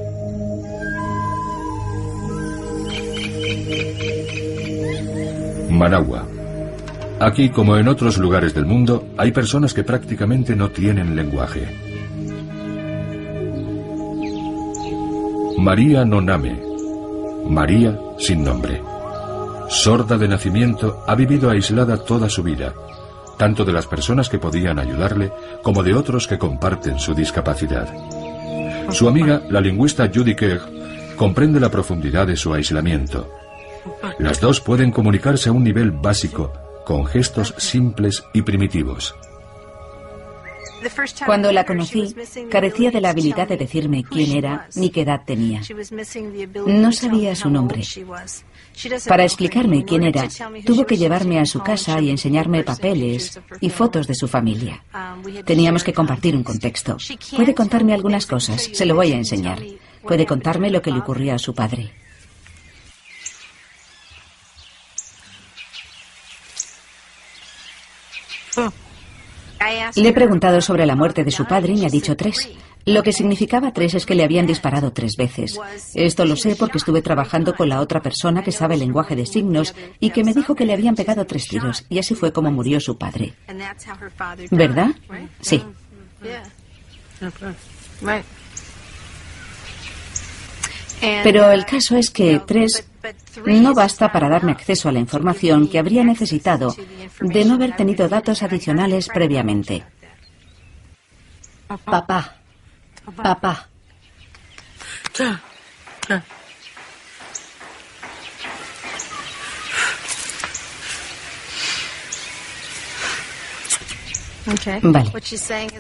Speaker 1: Managua. Aquí, como en otros lugares del mundo, hay personas que prácticamente no tienen lenguaje. María Noname. María sin nombre. Sorda de nacimiento, ha vivido aislada toda su vida, tanto de las personas que podían ayudarle como de otros que comparten su discapacidad. Su amiga, la lingüista Judy Kerr, comprende la profundidad de su aislamiento. Las dos pueden comunicarse a un nivel básico, con gestos simples y primitivos.
Speaker 6: Cuando la conocí, carecía de la habilidad de decirme quién era ni qué edad tenía. No sabía su nombre. Para explicarme quién era, tuvo que llevarme a su casa y enseñarme papeles y fotos de su familia. Teníamos que compartir un contexto. Puede contarme algunas cosas, se lo voy a enseñar. Puede contarme lo que le ocurrió a su padre. Le he preguntado sobre la muerte de su padre y me ha dicho 3. Lo que significaba 3 es que le habían disparado 3 veces. Esto lo sé porque estuve trabajando con la otra persona que sabe el lenguaje de signos y que me dijo que le habían pegado 3 tiros, y así fue como murió su padre. ¿Verdad? Sí. Pero el caso es que 3 no basta para darme acceso a la información que habría necesitado de no haber tenido datos adicionales previamente. Papá. Papá. Vale.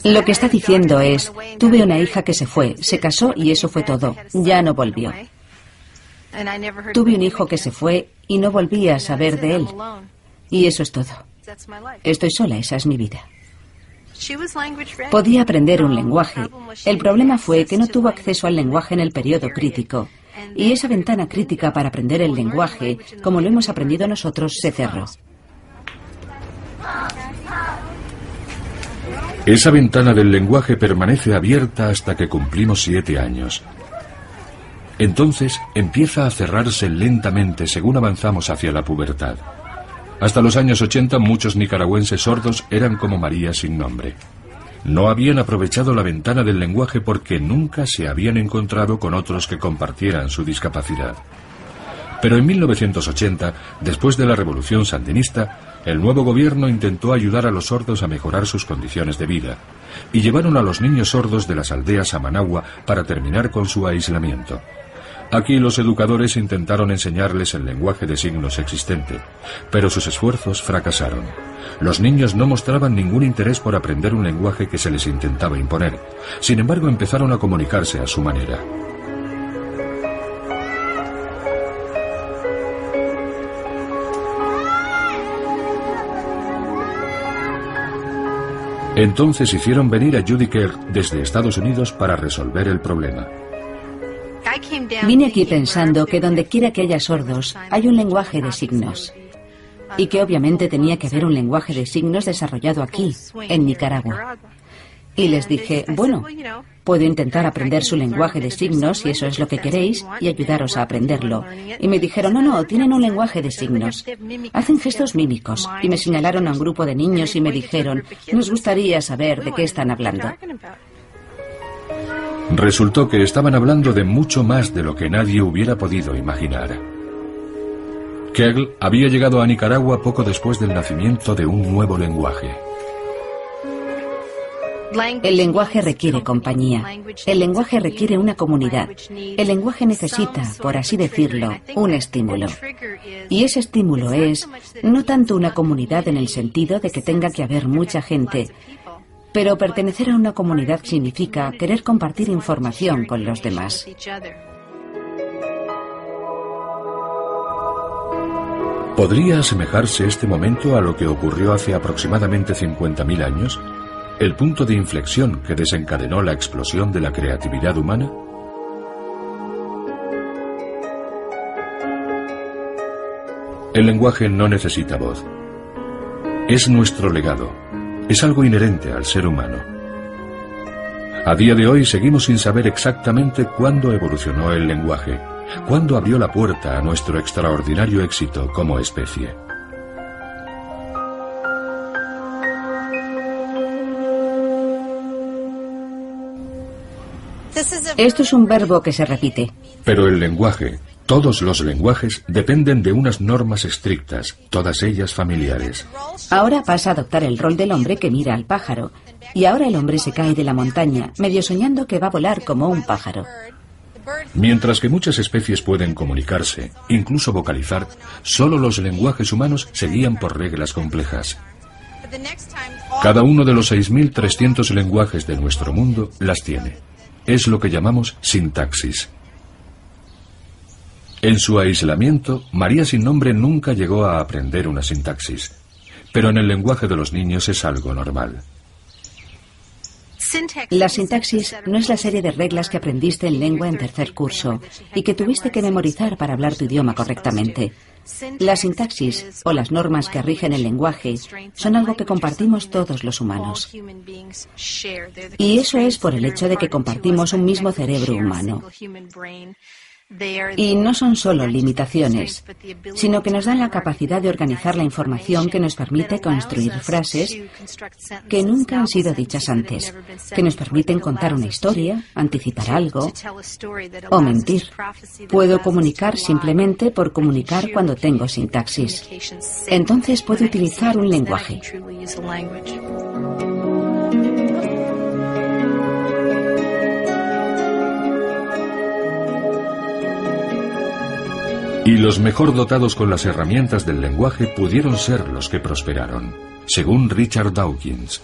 Speaker 6: Lo que está diciendo es, tuve una hija que se fue, se casó y eso fue todo. Ya no volvió. Tuve un hijo que se fue y no volví a saber de él. Y eso es todo. Estoy sola, esa es mi vida. Podía aprender un lenguaje. El problema fue que no tuvo acceso al lenguaje en el periodo crítico. Y esa ventana crítica para aprender el lenguaje, como lo hemos aprendido nosotros, se cerró.
Speaker 1: Esa ventana del lenguaje permanece abierta hasta que cumplimos 7 años. Entonces empieza a cerrarse lentamente según avanzamos hacia la pubertad. Hasta los años 80 muchos nicaragüenses sordos eran como María sin nombre. No habían aprovechado la ventana del lenguaje porque nunca se habían encontrado con otros que compartieran su discapacidad. Pero en 1980, después de la revolución sandinista, el nuevo gobierno intentó ayudar a los sordos a mejorar sus condiciones de vida y llevaron a los niños sordos de las aldeas a Managua para terminar con su aislamiento. Aquí los educadores intentaron enseñarles el lenguaje de signos existente, pero sus esfuerzos fracasaron. Los niños no mostraban ningún interés por aprender un lenguaje que se les intentaba imponer. Sin embargo, empezaron a comunicarse a su manera. Entonces hicieron venir a Judy Kerr desde Estados Unidos para resolver el problema.
Speaker 6: Vine aquí pensando que donde quiera que haya sordos, hay un lenguaje de signos. Y que obviamente tenía que haber un lenguaje de signos desarrollado aquí, en Nicaragua. Y les dije, bueno, puedo intentar aprender su lenguaje de signos si eso es lo que queréis y ayudaros a aprenderlo. Y me dijeron, no, tienen un lenguaje de signos. Hacen gestos mímicos. Y me señalaron a un grupo de niños y me dijeron, nos gustaría saber de qué están hablando.
Speaker 1: Resultó que estaban hablando de mucho más de lo que nadie hubiera podido imaginar. Kegel había llegado a Nicaragua poco después del nacimiento de un nuevo lenguaje.
Speaker 6: El lenguaje requiere compañía. El lenguaje requiere una comunidad. El lenguaje necesita, por así decirlo, un estímulo. Y ese estímulo es no tanto una comunidad en el sentido de que tenga que haber mucha gente, pero pertenecer a una comunidad significa querer compartir información con los demás.
Speaker 1: ¿Podría asemejarse este momento a lo que ocurrió hace aproximadamente 50.000 años? ¿El punto de inflexión que desencadenó la explosión de la creatividad humana? El lenguaje no necesita voz. Es nuestro legado. Es algo inherente al ser humano. A día de hoy seguimos sin saber exactamente cuándo evolucionó el lenguaje, cuándo abrió la puerta a nuestro extraordinario éxito como especie.
Speaker 6: Esto es un verbo que se repite.
Speaker 1: Pero el lenguaje, todos los lenguajes, dependen de unas normas estrictas, todas ellas familiares.
Speaker 6: Ahora pasa a adoptar el rol del hombre que mira al pájaro. Y ahora el hombre se cae de la montaña, medio soñando que va a volar como un pájaro.
Speaker 1: Mientras que muchas especies pueden comunicarse, incluso vocalizar, solo los lenguajes humanos se guían por reglas complejas. Cada uno de los 6.300 lenguajes de nuestro mundo las tiene. Es lo que llamamos sintaxis. En su aislamiento, María sin nombre nunca llegó a aprender una sintaxis, pero en el lenguaje de los niños es algo normal.
Speaker 6: La sintaxis no es la serie de reglas que aprendiste en lengua en tercer curso y que tuviste que memorizar para hablar tu idioma correctamente. La sintaxis, o las normas que rigen el lenguaje, son algo que compartimos todos los humanos. Y eso es por el hecho de que compartimos un mismo cerebro humano. Y no son solo limitaciones, sino que nos dan la capacidad de organizar la información que nos permite construir frases que nunca han sido dichas antes, que nos permiten contar una historia, anticipar algo o mentir. Puedo comunicar simplemente por comunicar cuando tengo sintaxis. Entonces puedo utilizar un lenguaje.
Speaker 1: Y los mejor dotados con las herramientas del lenguaje pudieron ser los que prosperaron, según Richard Dawkins.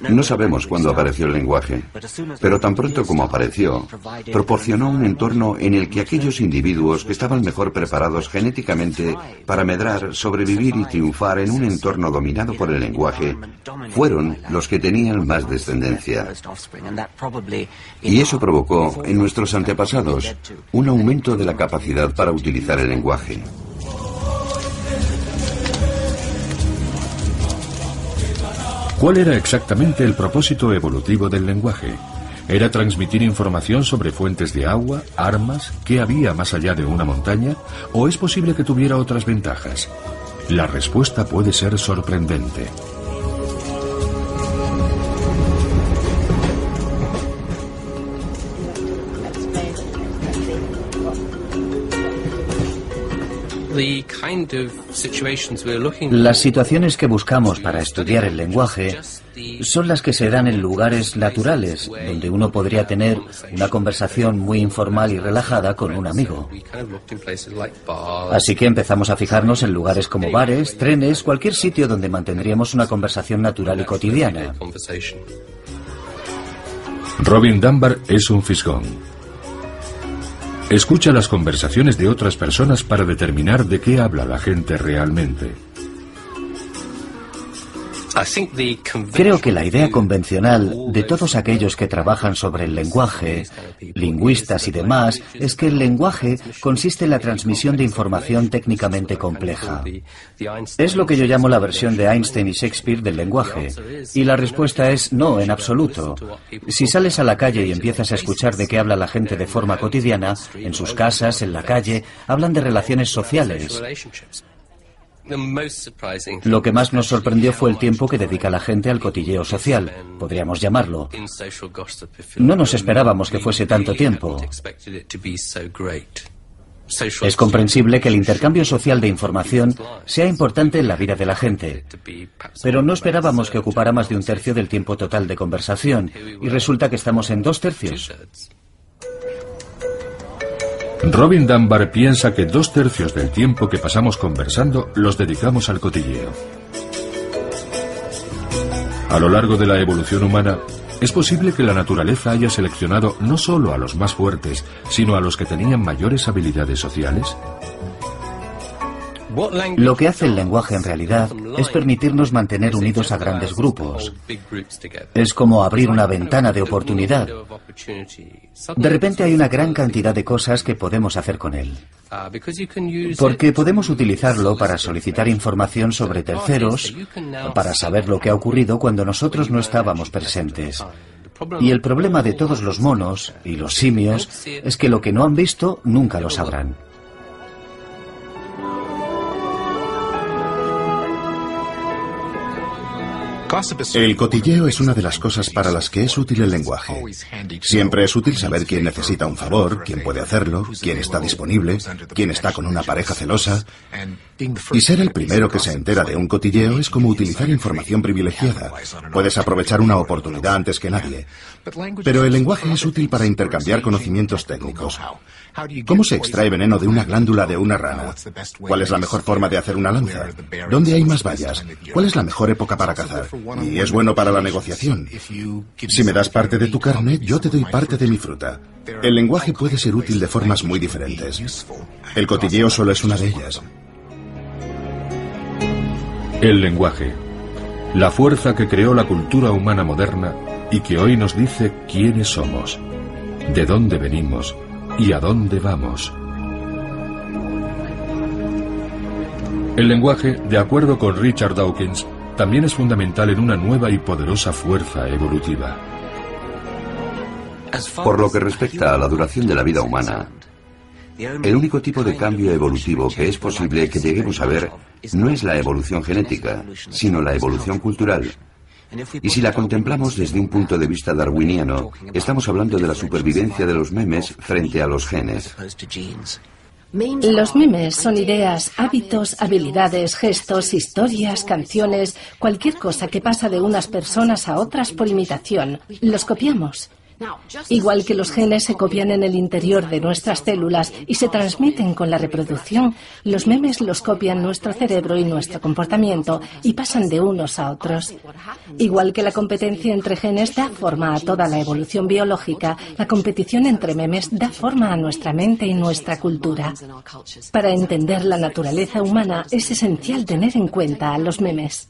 Speaker 5: No sabemos cuándo apareció el lenguaje, pero tan pronto como apareció, proporcionó un entorno en el que aquellos individuos que estaban mejor preparados genéticamente para medrar, sobrevivir y triunfar en un entorno dominado por el lenguaje, fueron los que tenían más descendencia. Y eso provocó en nuestros antepasados un aumento de la capacidad para utilizar el lenguaje.
Speaker 1: ¿Cuál era exactamente el propósito evolutivo del lenguaje? ¿Era transmitir información sobre fuentes de agua, armas, qué había más allá de una montaña? ¿O es posible que tuviera otras ventajas? La respuesta puede ser sorprendente.
Speaker 4: Las situaciones que buscamos para estudiar el lenguaje son las que se dan en lugares naturales, donde uno podría tener una conversación muy informal y relajada con un amigo. Así que empezamos a fijarnos en lugares como bares, trenes, cualquier sitio donde mantendríamos una conversación natural y cotidiana.
Speaker 1: Robin Dunbar es un fisgón. Escucha las conversaciones de otras personas para determinar de qué habla la gente realmente.
Speaker 4: Creo que la idea convencional de todos aquellos que trabajan sobre el lenguaje, lingüistas y demás, es que el lenguaje consiste en la transmisión de información técnicamente compleja. Es lo que yo llamo la versión de Einstein y Shakespeare del lenguaje. Y la respuesta es no, en absoluto. Si sales a la calle y empiezas a escuchar de qué habla la gente de forma cotidiana, en sus casas, en la calle, hablan de relaciones sociales. Lo que más nos sorprendió fue el tiempo que dedica la gente al cotilleo social, podríamos llamarlo. No nos esperábamos que fuese tanto tiempo. Es comprensible que el intercambio social de información sea importante en la vida de la gente, pero no esperábamos que ocupara más de 1/3 del tiempo total de conversación, y resulta que estamos en 2/3.
Speaker 1: Robin Dunbar piensa que 2/3 del tiempo que pasamos conversando los dedicamos al cotilleo. A lo largo de la evolución humana, es posible que la naturaleza haya seleccionado no solo a los más fuertes, sino a los que tenían mayores habilidades sociales.
Speaker 4: Lo que hace el lenguaje en realidad es permitirnos mantener unidos a grandes grupos. Es como abrir una ventana de oportunidad. De repente hay una gran cantidad de cosas que podemos hacer con él. Porque podemos utilizarlo para solicitar información sobre terceros, para saber lo que ha ocurrido cuando nosotros no estábamos presentes. Y el problema de todos los monos y los simios es que lo que no han visto nunca lo sabrán.
Speaker 2: El cotilleo es una de las cosas para las que es útil el lenguaje. Siempre es útil saber quién necesita un favor, quién puede hacerlo, quién está disponible, quién está con una pareja celosa. Y ser el primero que se entera de un cotilleo es como utilizar información privilegiada. Puedes aprovechar una oportunidad antes que nadie. Pero el lenguaje es útil para intercambiar conocimientos técnicos. ¿Cómo se extrae veneno de una glándula de una rana? ¿Cuál es la mejor forma de hacer una lanza? ¿Dónde hay más bayas? ¿Cuál es la mejor época para cazar? Y es bueno para la negociación. Si me das parte de tu carne, yo te doy parte de mi fruta. El lenguaje puede ser útil de formas muy diferentes. El cotilleo solo es una de ellas.
Speaker 1: El lenguaje, la fuerza que creó la cultura humana moderna y que hoy nos dice quiénes somos, de dónde venimos y a dónde vamos. El lenguaje, de acuerdo con Richard Dawkins, también es fundamental en una nueva y poderosa fuerza evolutiva.
Speaker 5: Por lo que respecta a la duración de la vida humana, el único tipo de cambio evolutivo que es posible que lleguemos a ver no es la evolución genética, sino la evolución cultural. Y si la contemplamos desde un punto de vista darwiniano, estamos hablando de la supervivencia de los memes frente a los genes.
Speaker 8: Los memes son ideas, hábitos, habilidades, gestos, historias, canciones, cualquier cosa que pasa de unas personas a otras por imitación. Los copiamos. Igual que los genes se copian en el interior de nuestras células y se transmiten con la reproducción, los memes los copian nuestro cerebro y nuestro comportamiento y pasan de unos a otros. Igual que la competencia entre genes da forma a toda la evolución biológica, la competición entre memes da forma a nuestra mente y nuestra cultura. Para entender la naturaleza humana es esencial tener en cuenta a los memes.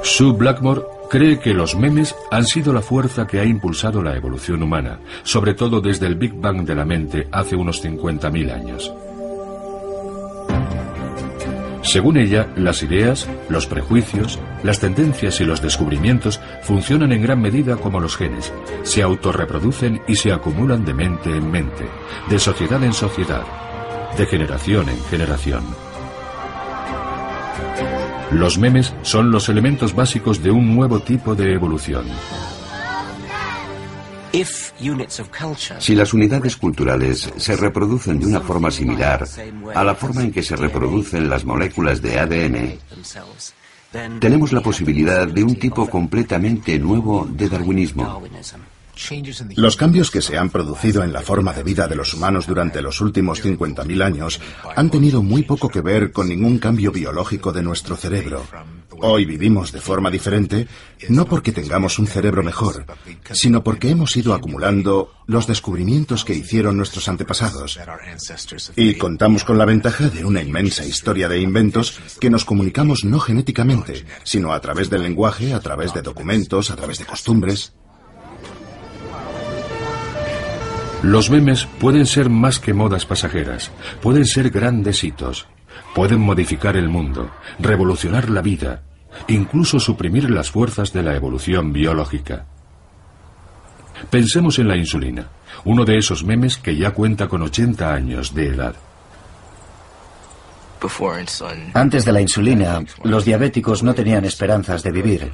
Speaker 1: Sue Blackmore cree que los memes han sido la fuerza que ha impulsado la evolución humana, sobre todo desde el Big Bang de la mente hace unos 50.000 años. Según ella, las ideas, los prejuicios, las tendencias y los descubrimientos funcionan en gran medida como los genes. Se autorreproducen y se acumulan de mente en mente, de sociedad en sociedad, de generación en generación. Los memes son los elementos básicos de un nuevo tipo de evolución.
Speaker 5: Si las unidades culturales se reproducen de una forma similar a la forma en que se reproducen las moléculas de ADN, tenemos la posibilidad de un tipo completamente nuevo de darwinismo.
Speaker 2: Los cambios que se han producido en la forma de vida de los humanos durante los últimos 50.000 años han tenido muy poco que ver con ningún cambio biológico de nuestro cerebro, Hoy vivimos de forma diferente, no porque tengamos un cerebro mejor, sino porque hemos ido acumulando los descubrimientos que hicieron nuestros antepasados. Y contamos con la ventaja de una inmensa historia de inventos que nos comunicamos no genéticamente, sino a través del lenguaje, a través de documentos, a través de costumbres.
Speaker 1: Los memes pueden ser más que modas pasajeras, pueden ser grandes hitos, pueden modificar el mundo, revolucionar la vida, incluso suprimir las fuerzas de la evolución biológica. Pensemos en la insulina, uno de esos memes que ya cuenta con 80 años de edad.
Speaker 4: Antes de la insulina, los diabéticos no tenían esperanzas de vivir.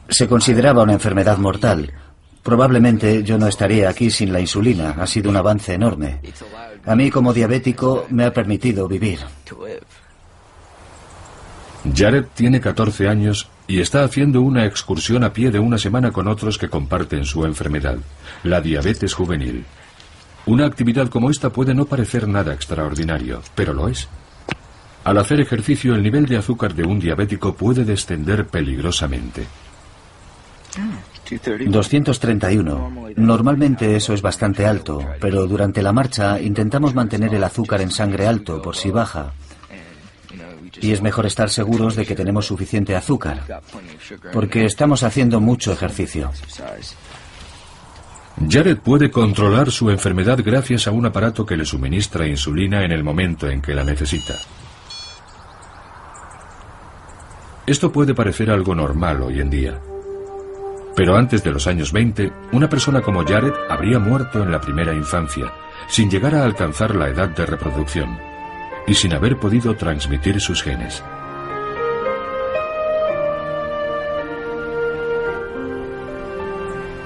Speaker 4: Se consideraba una enfermedad mortal. Probablemente yo no estaría aquí sin la insulina. Ha sido un avance enorme. A mí, como diabético, me ha permitido vivir.
Speaker 1: Jared tiene 14 años y está haciendo una excursión a pie de una semana con otros que comparten su enfermedad, la diabetes juvenil. Una actividad como esta puede no parecer nada extraordinario, pero lo es. Al hacer ejercicio, el nivel de azúcar de un diabético puede descender peligrosamente.
Speaker 4: 231. Normalmente eso es bastante alto, pero durante la marcha intentamos mantener el azúcar en sangre alto por si baja. Y es mejor estar seguros de que tenemos suficiente azúcar, porque estamos haciendo mucho ejercicio.
Speaker 1: Jared puede controlar su enfermedad gracias a un aparato que le suministra insulina en el momento en que la necesita. Esto puede parecer algo normal hoy en día. Pero antes de los años 20, una persona como Jared habría muerto en la primera infancia, sin llegar a alcanzar la edad de reproducción, y sin haber podido transmitir sus genes.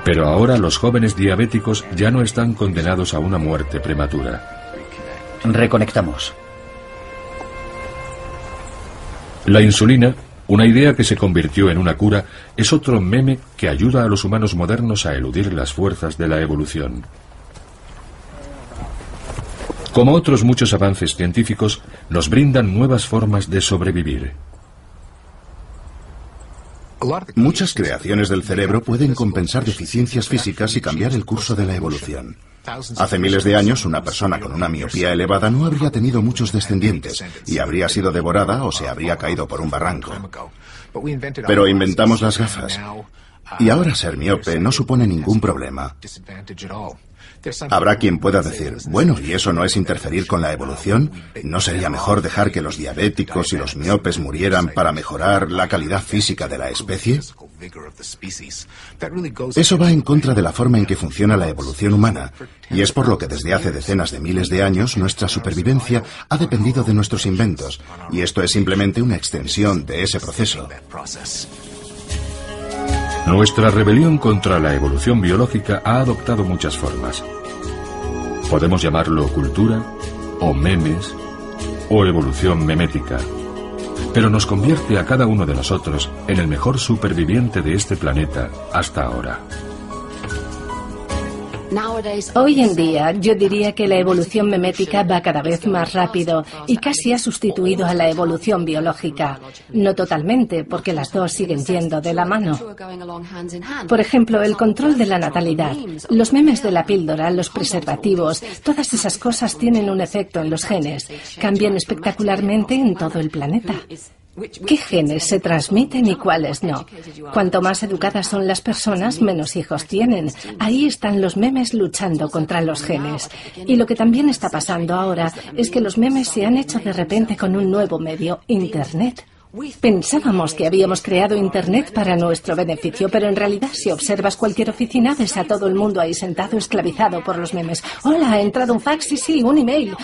Speaker 1: Pero ahora los jóvenes diabéticos ya no están condenados a una muerte prematura.
Speaker 4: Reconectamos.
Speaker 1: La insulina, una idea que se convirtió en una cura, es otro meme que ayuda a los humanos modernos a eludir las fuerzas de la evolución. Como otros muchos avances científicos, nos brindan nuevas formas de sobrevivir.
Speaker 2: Muchas creaciones del cerebro pueden compensar deficiencias físicas y cambiar el curso de la evolución. Hace miles de años, una persona con una miopía elevada no habría tenido muchos descendientes y habría sido devorada o se habría caído por un barranco. Pero inventamos las gafas. Y ahora ser miope no supone ningún problema. Habrá quien pueda decir, bueno, ¿y eso no es interferir con la evolución? ¿No sería mejor dejar que los diabéticos y los miopes murieran para mejorar la calidad física de la especie? Eso va en contra de la forma en que funciona la evolución humana, y es por lo que desde hace decenas de miles de años nuestra supervivencia ha dependido de nuestros inventos, y esto es simplemente una extensión de ese proceso.
Speaker 1: Nuestra rebelión contra la evolución biológica ha adoptado muchas formas. Podemos llamarlo cultura, o memes, o evolución memética. Pero nos convierte a cada uno de nosotros en el mejor superviviente de este planeta hasta ahora.
Speaker 8: Hoy en día, yo diría que la evolución memética va cada vez más rápido y casi ha sustituido a la evolución biológica. No totalmente, porque las dos siguen yendo de la mano. Por ejemplo, el control de la natalidad, los memes de la píldora, los preservativos, todas esas cosas tienen un efecto en los genes. Cambian espectacularmente en todo el planeta. ¿Qué genes se transmiten y cuáles no? Cuanto más educadas son las personas, menos hijos tienen. Ahí están los memes luchando contra los genes. Y lo que también está pasando ahora es que los memes se han hecho de repente con un nuevo medio, Internet. Pensábamos que habíamos creado Internet para nuestro beneficio, pero en realidad si observas cualquier oficina ves a todo el mundo ahí sentado esclavizado por los memes. Hola, ha entrado un fax, sí, un email.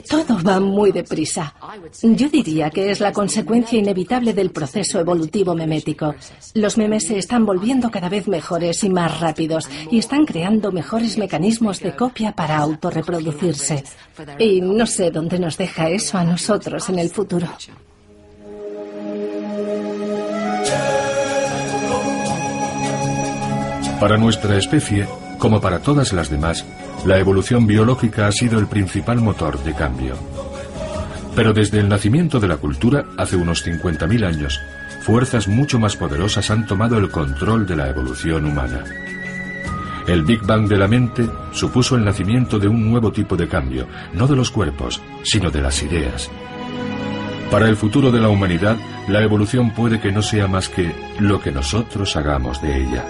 Speaker 8: Todo va muy deprisa. Yo diría que es la consecuencia inevitable del proceso evolutivo memético. Los memes se están volviendo cada vez mejores y más rápidos y están creando mejores mecanismos de copia para autorreproducirse. Y no sé dónde nos deja eso a nosotros en el futuro.
Speaker 1: Para nuestra especie, como para todas las demás, la evolución biológica ha sido el principal motor de cambio. Pero desde el nacimiento de la cultura, hace unos 50.000 años, fuerzas mucho más poderosas han tomado el control de la evolución humana. El Big Bang de la mente supuso el nacimiento de un nuevo tipo de cambio, no de los cuerpos, sino de las ideas. Para el futuro de la humanidad, la evolución puede que no sea más que lo que nosotros hagamos de ella.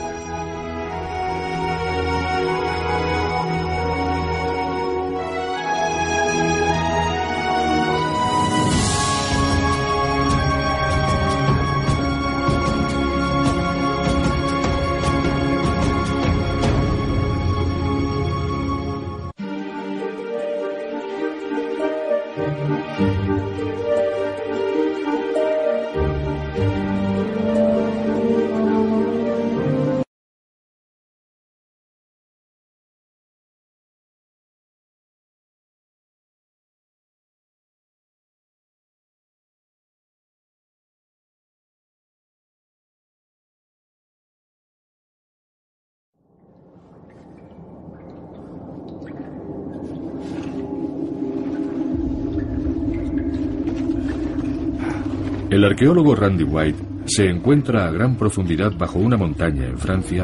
Speaker 1: El arqueólogo Randy White se encuentra a gran profundidad bajo una montaña en Francia,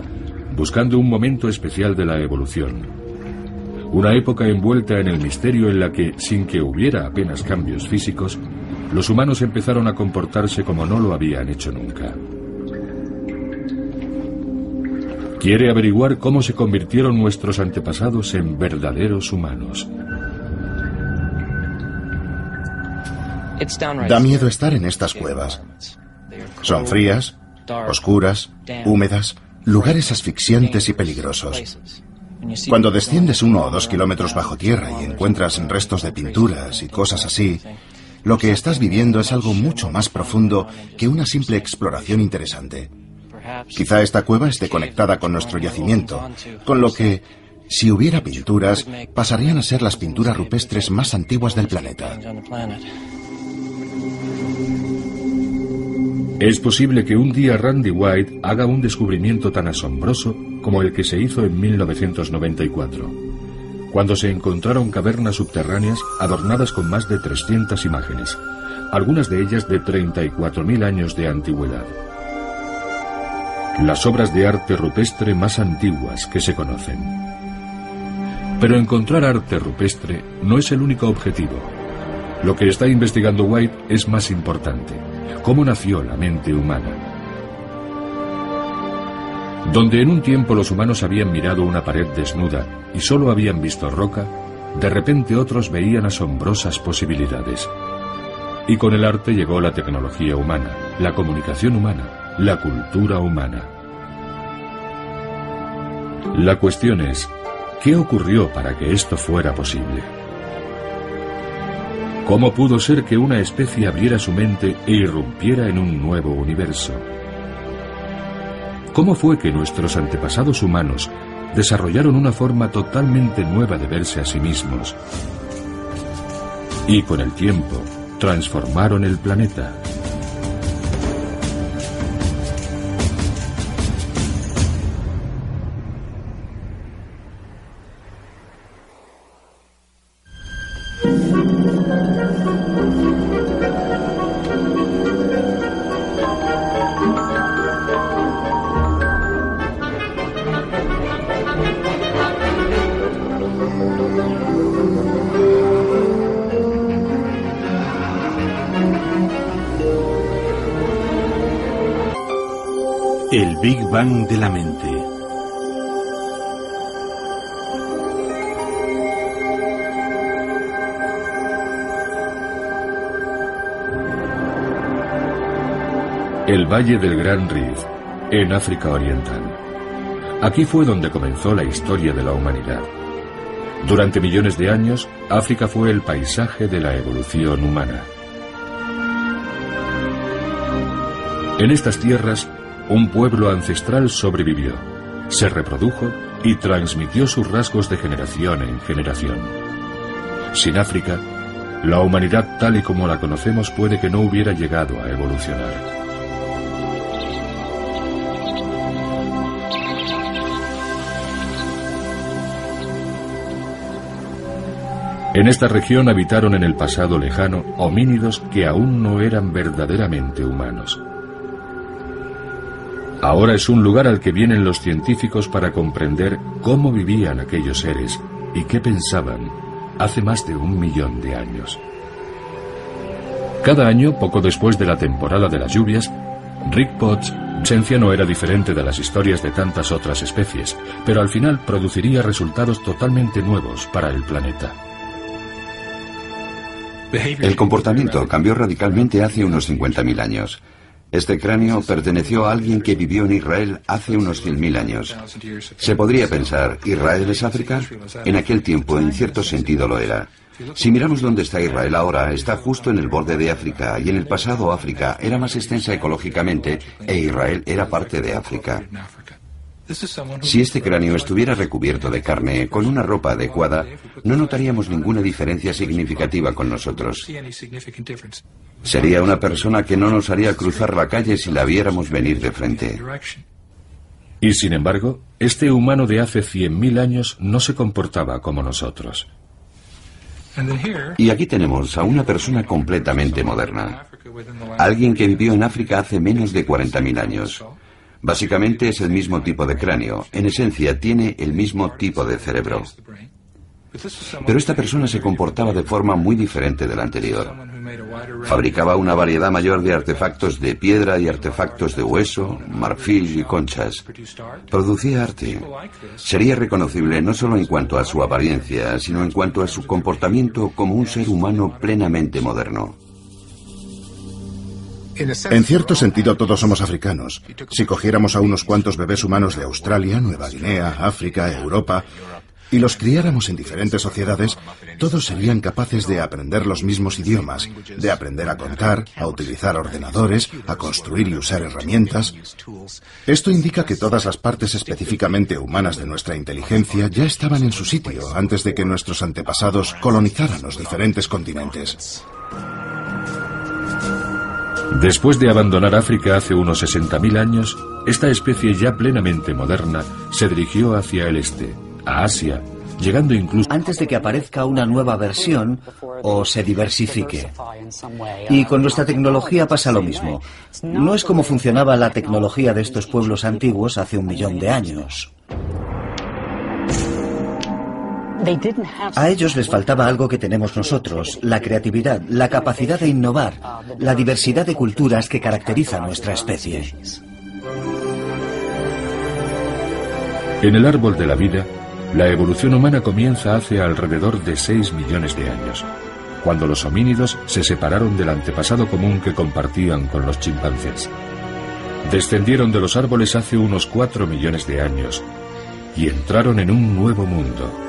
Speaker 1: buscando un momento especial de la evolución. Una época envuelta en el misterio en la que, sin que hubiera apenas cambios físicos, los humanos empezaron a comportarse como no lo habían hecho nunca. Quiere averiguar cómo se convirtieron nuestros antepasados en verdaderos humanos.
Speaker 2: Da miedo estar en estas cuevas. Son frías, oscuras, húmedas, lugares asfixiantes y peligrosos. Cuando desciendes 1 o 2 kilómetros bajo tierra y encuentras restos de pinturas y cosas así, lo que estás viviendo es algo mucho más profundo que una simple exploración interesante. Quizá esta cueva esté conectada con nuestro yacimiento, con lo que, si hubiera pinturas, pasarían a ser las pinturas rupestres más antiguas del planeta.
Speaker 1: Es posible que un día Randy White haga un descubrimiento tan asombroso como el que se hizo en 1994, cuando se encontraron cavernas subterráneas adornadas con más de 300 imágenes, algunas de ellas de 34.000 años de antigüedad. Las obras de arte rupestre más antiguas que se conocen. Pero encontrar arte rupestre no es el único objetivo. Lo que está investigando White es más importante. ¿Cómo nació la mente humana? Donde en un tiempo los humanos habían mirado una pared desnuda y solo habían visto roca, de repente otros veían asombrosas posibilidades. Y con el arte llegó la tecnología humana, la comunicación humana, la cultura humana. La cuestión es, ¿qué ocurrió para que esto fuera posible? ¿Cómo pudo ser que una especie abriera su mente e irrumpiera en un nuevo universo? ¿Cómo fue que nuestros antepasados humanos desarrollaron una forma totalmente nueva de verse a sí mismos? Y con el tiempo, transformaron el planeta.
Speaker 3: El Big Bang de la mente.
Speaker 1: El Valle del Gran Rift, en África Oriental. Aquí fue donde comenzó la historia de la humanidad. Durante millones de años, África fue el paisaje de la evolución humana. En estas tierras, un pueblo ancestral sobrevivió, se reprodujo y transmitió sus rasgos de generación en generación. Sin África, la humanidad tal y como la conocemos puede que no hubiera llegado a evolucionar. En esta región habitaron en el pasado lejano homínidos que aún no eran verdaderamente humanos. Ahora es un lugar al que vienen los científicos para comprender cómo vivían aquellos seres y qué pensaban hace más de 1 millón de años. Cada año, poco después de la temporada de las lluvias, Rick Potts, esencia no era diferente de las historias de tantas otras especies, pero al final produciría resultados totalmente nuevos para el planeta.
Speaker 5: El comportamiento cambió radicalmente hace unos 50.000 años. Este cráneo perteneció a alguien que vivió en Israel hace unos 100.000 años. Se podría pensar, ¿Israel es África? En aquel tiempo, en cierto sentido, lo era. Si miramos dónde está Israel ahora, está justo en el borde de África, y en el pasado África era más extensa ecológicamente, e Israel era parte de África. Si este cráneo estuviera recubierto de carne, con una ropa adecuada, no notaríamos ninguna diferencia significativa con nosotros. Sería una persona que no nos haría cruzar la calle si la viéramos venir de frente.
Speaker 1: Y sin embargo, este humano de hace 100.000 años no se comportaba como nosotros.
Speaker 5: Y aquí tenemos a una persona completamente moderna. Alguien que vivió en África hace menos de 40.000 años. Básicamente es el mismo tipo de cráneo. En esencia, tiene el mismo tipo de cerebro. Pero esta persona se comportaba de forma muy diferente de la anterior. Fabricaba una variedad mayor de artefactos de piedra y artefactos de hueso, marfil y conchas. Producía arte. Sería reconocible no solo en cuanto a su apariencia, sino en cuanto a su comportamiento como un ser humano plenamente moderno.
Speaker 2: En cierto sentido, todos somos africanos. Si cogiéramos a unos cuantos bebés humanos de Australia, Nueva Guinea, África, Europa, y los criáramos en diferentes sociedades, todos serían capaces de aprender los mismos idiomas, de aprender a contar, a utilizar ordenadores, a construir y usar herramientas. Esto indica que todas las partes específicamente humanas de nuestra inteligencia ya estaban en su sitio antes de que nuestros antepasados colonizaran los diferentes continentes.
Speaker 1: Después de abandonar África hace unos 60.000 años, esta especie ya plenamente moderna se dirigió hacia el este, a Asia, llegando incluso
Speaker 4: antes de que aparezca una nueva versión o se diversifique. Y con nuestra tecnología pasa lo mismo. No es como funcionaba la tecnología de estos pueblos antiguos hace 1 millón de años. A ellos les faltaba algo que tenemos nosotros, la creatividad, la capacidad de innovar, la diversidad de culturas que caracteriza a nuestra especie.
Speaker 1: En el árbol de la vida, la evolución humana comienza hace alrededor de 6 millones de años, cuando los homínidos se separaron del antepasado común que compartían con los chimpancés. Descendieron de los árboles hace unos 4 millones de años y entraron en un nuevo mundo.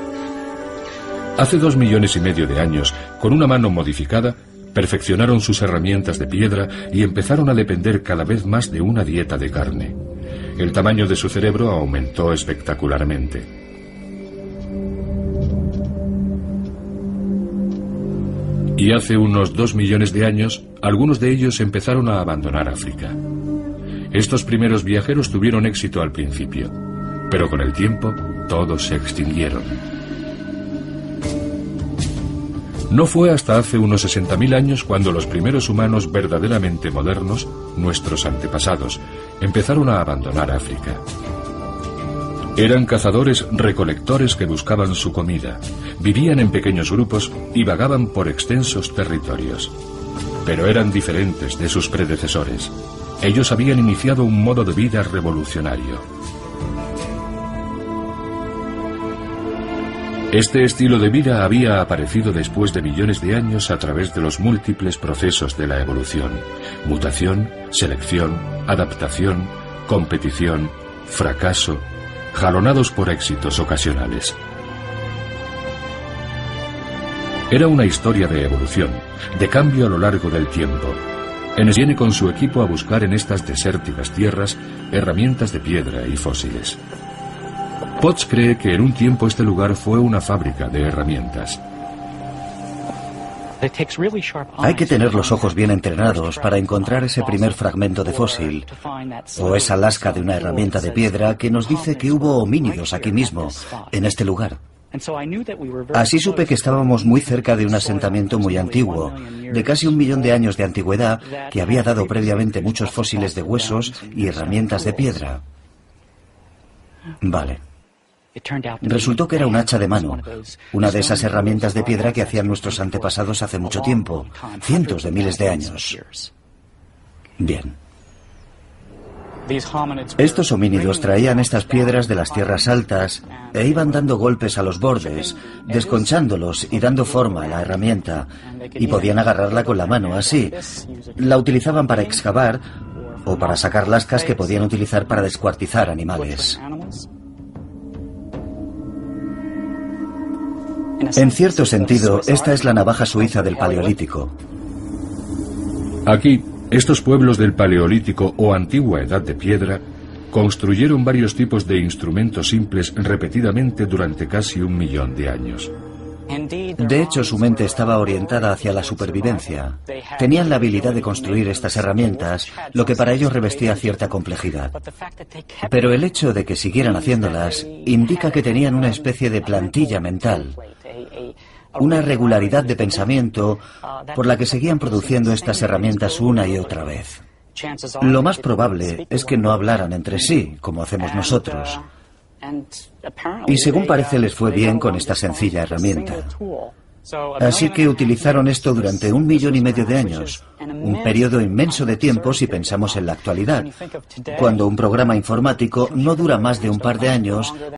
Speaker 1: Hace 2,5 millones de años, con una mano modificada, perfeccionaron sus herramientas de piedra y empezaron a depender cada vez más de una dieta de carne. El tamaño de su cerebro aumentó espectacularmente. Y hace unos 2 millones de años, algunos de ellos empezaron a abandonar África. Estos primeros viajeros tuvieron éxito al principio, pero con el tiempo todos se extinguieron. No fue hasta hace unos 60.000 años cuando los primeros humanos verdaderamente modernos, nuestros antepasados, empezaron a abandonar África. Eran cazadores-recolectores que buscaban su comida, vivían en pequeños grupos y vagaban por extensos territorios. Pero eran diferentes de sus predecesores. Ellos habían iniciado un modo de vida revolucionario. Este estilo de vida había aparecido después de millones de años a través de los múltiples procesos de la evolución: mutación, selección, adaptación, competición, fracaso, jalonados por éxitos ocasionales. Era una historia de evolución, de cambio a lo largo del tiempo. Enes viene con su equipo a buscar en estas desérticas tierras herramientas de piedra y fósiles. Potts cree que en un tiempo este lugar fue una fábrica de herramientas.
Speaker 4: Hay que tener los ojos bien entrenados para encontrar ese primer fragmento de fósil o esa lasca de una herramienta de piedra que nos dice que hubo homínidos aquí mismo, en este lugar. Así supe que estábamos muy cerca de un asentamiento muy antiguo, de casi 1 millón de años de antigüedad, que había dado previamente muchos fósiles de huesos y herramientas de piedra. Vale. Resultó que era un hacha de mano, una de esas herramientas de piedra que hacían nuestros antepasados hace mucho tiempo, cientos de miles de años. Bien. Estos homínidos traían estas piedras de las tierras altas e iban dando golpes a los bordes, desconchándolos y dando forma a la herramienta, y podían agarrarla con la mano, así. La utilizaban para excavar o para sacar lascas que podían utilizar para descuartizar animales. En cierto sentido, esta es la navaja suiza del Paleolítico.
Speaker 1: Aquí, estos pueblos del Paleolítico o antigua Edad de Piedra construyeron varios tipos de instrumentos simples repetidamente durante casi 1 millón de años.
Speaker 4: De hecho, su mente estaba orientada hacia la supervivencia. Tenían la habilidad de construir estas herramientas, lo que para ellos revestía cierta complejidad. Pero el hecho de que siguieran haciéndolas indica que tenían una especie de plantilla mental, una regularidad de pensamiento por la que seguían produciendo estas herramientas una y otra vez. Lo más probable es que no hablaran entre sí, como hacemos nosotros. Y según parece les fue bien con esta sencilla herramienta. Así que utilizaron esto durante 1,5 millones de años, un periodo inmenso de tiempo si pensamos en la actualidad, cuando un programa informático no dura más de un par de años